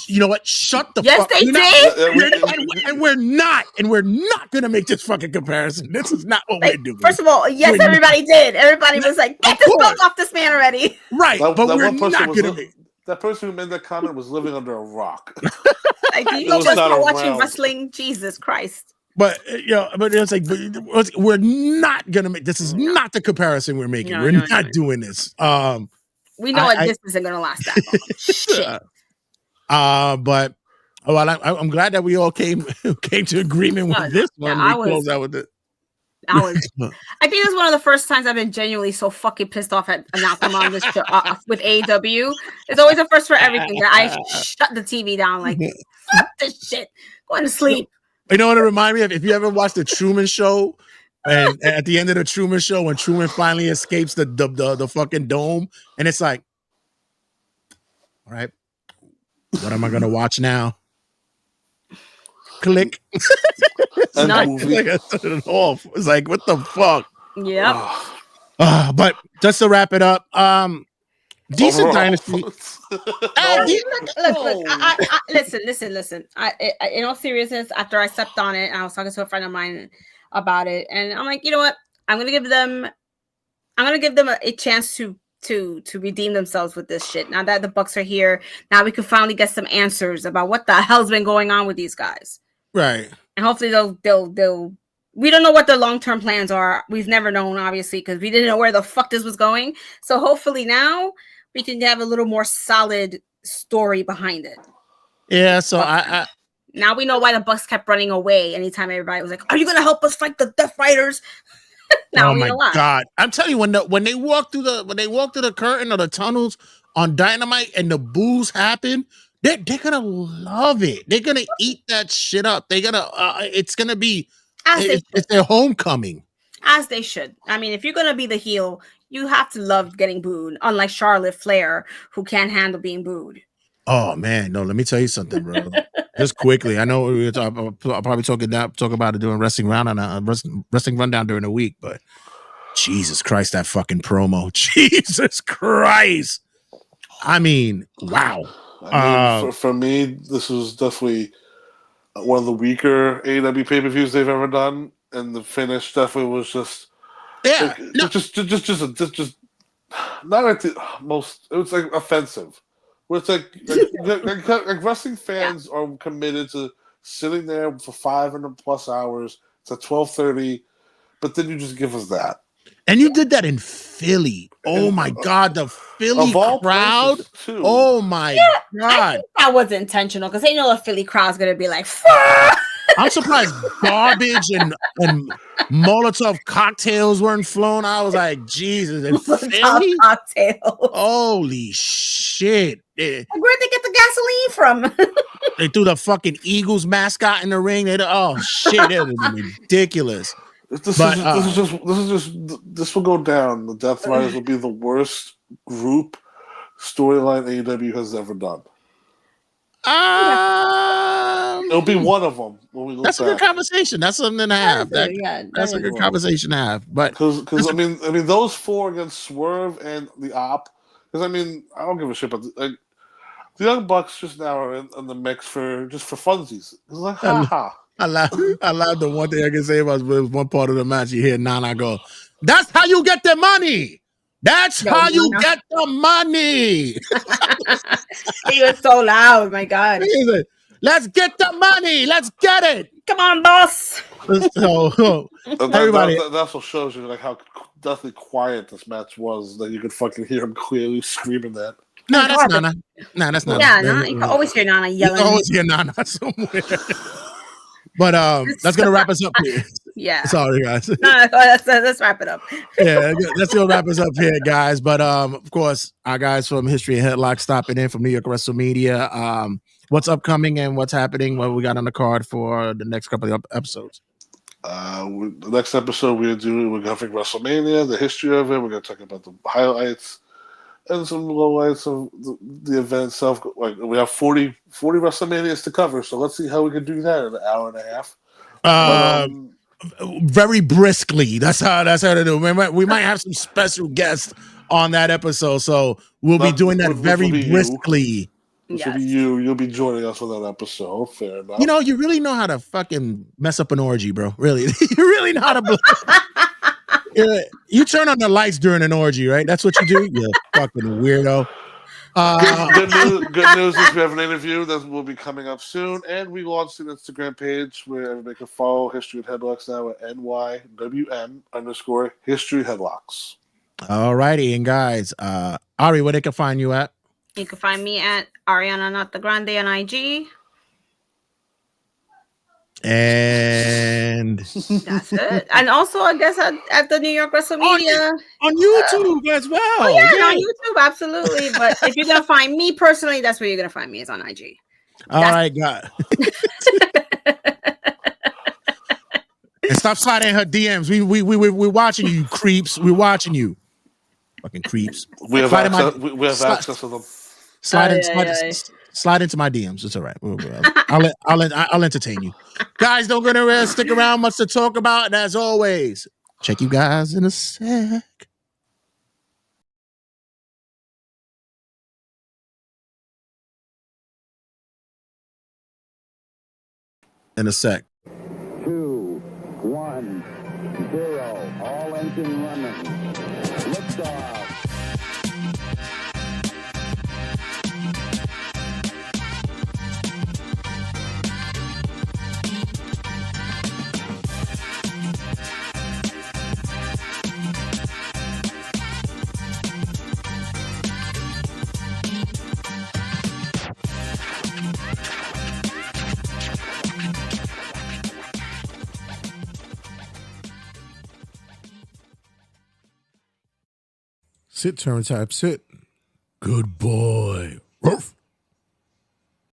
You know what? Shut the fuck up. Yes, they did. And we're not going to make this fucking comparison. This is not what we're doing. First of all, yes, everybody did. Everybody was like, get this belt off this man already. Right. But we're not going to make that person who made that comment was living under a rock. Like, you just not watching wrestling? Jesus Christ. But but it's like we're not going to make this is not the comparison we're making. We're not doing this. We know this isn't going to last that long. Shit. But I'm glad that we all came to agreement with this one. I think it's one of the first times I've been genuinely so fucking pissed off at Anathema on this show with AEW. It's always a first for everything that I shut the TV down like fuck this shit. Going to sleep. You know what it reminded me of? If you ever watched the Truman Show, and at the end of the Truman Show, when Truman finally escapes the fucking dome, and it's like, all right. What am I gonna watch now? Click. It's like I turned it off. It's like, what the fuck? Yeah. But just to wrap it up, decent dynasty. Listen. In all seriousness, after I stepped on it, and I was talking to a friend of mine about it, and I'm like, you know what? I'm gonna give them a chance to redeem themselves with this shit. Now that the Bucks are here, now we can finally get some answers about what the hell's been going on with these guys. Right. And hopefully they'll we don't know what their long-term plans are. We've never known, obviously, because we didn't know where the fuck this was going. So hopefully now we can have a little more solid story behind it. Yeah, so I now we know why the Bucks kept running away anytime everybody was like, "Are you gonna help us fight the Death Riders?" Oh my God! I'm telling you, when they walk through the curtain or the tunnels on Dynamite and the boos happen, they're gonna love it. They're gonna eat that shit up. They're gonna it's gonna be it's their homecoming, as they should. I mean, if you're gonna be the heel, you have to love getting booed. Unlike Charlotte Flair, who can't handle being booed. Oh man, no. Let me tell you something, bro. Just quickly, I know I'll probably talk about it doing wrestling rundown during the week, but Jesus Christ, that fucking promo! Jesus Christ! I mean, wow. For me, this was definitely one of the weaker AEW pay-per-views they've ever done, and the finish definitely was just just not at the most. It was like offensive. Where it's like wrestling fans are committed to sitting there for 5+ hours. It's at 12:30, but then you just give us that. And you did that in Philly. Oh my God, the Philly crowd. Oh my God, that was intentional because they know the Philly crowd's gonna be like, fuck. I'm surprised garbage and Molotov cocktails weren't flown. I was like, Jesus, and Philly cocktails. Holy shit! Where'd they get the gasoline from? They threw the fucking Eagles mascot in the ring. Oh shit, it was ridiculous. This will go down. The Death Riders will be the worst group storyline AEW has ever done. It'll be one of them when we look That's a good back. conversation. That's something to have. That's a good conversation to have. But because I mean those four against Swerve and the Op. Because I mean I don't give a shit about the Young Bucks just now are in the mix for funsies. It's like ha. I love the one thing I can say about was one part of the match. You hear Nana go, "That's how you get the money. That's how you get the money." He was so loud. My God. Let's get the money. Let's get it. Come on, boss. So everybody, that's what shows you like how deathly quiet this match was. That you could fucking hear him clearly screaming that. No, that's Nana. No, that's Nana. Yeah, you can always hear Nana yelling. You can always hear Nana somewhere. But that's gonna wrap us up here. Yeah. Sorry, guys. No, let's wrap it up. Yeah, let's go wrap us up here, guys. But of course, our guys from History and Headlock stopping in from New York Wrestle Media. What's upcoming and what's happening? What we got on the card for the next couple of episodes? The next episode we're covering WrestleMania, the history of it. We're gonna talk about the highlights and some lowlights of the event itself. Like we have 40 WrestleManias to cover, so let's see how we can do that in an hour and a half. Very briskly. That's how to do. We might have some special guests on that episode, so we'll be doing that very briskly. This will be you. You'll be joining us for that episode. Fair enough. You know, you really know how to fucking mess up an orgy, bro. Really, you really know how to. You turn on the lights during an orgy, right? That's what you do. You fucking weirdo. Good news is we have an interview that will be coming up soon, and we launched an Instagram page where everybody can follow History and Headlocks now at NYWM_History Headlocks. All righty, and guys, Ari, where they can find you at? You can find me at Ariana Not the Grande on IG. And that's it. And also, I guess at the New York Wrestle Media on YouTube as well. Oh yeah, on YouTube, absolutely. But if you're gonna find me personally, that's where you're gonna find me is on IG. All right, God. And stop sliding her DMs. We're watching you, creeps. We're watching you, fucking creeps. We have access to them. Slide into my DMs. It's all right. I'll entertain you. Guys, don't gonna stick around. Much to talk about. And as always, check you guys in a sec. In a sec. 2, 1, 0. All engine running. Liftoff. Sit, turn type, sit. Good boy. Ruff.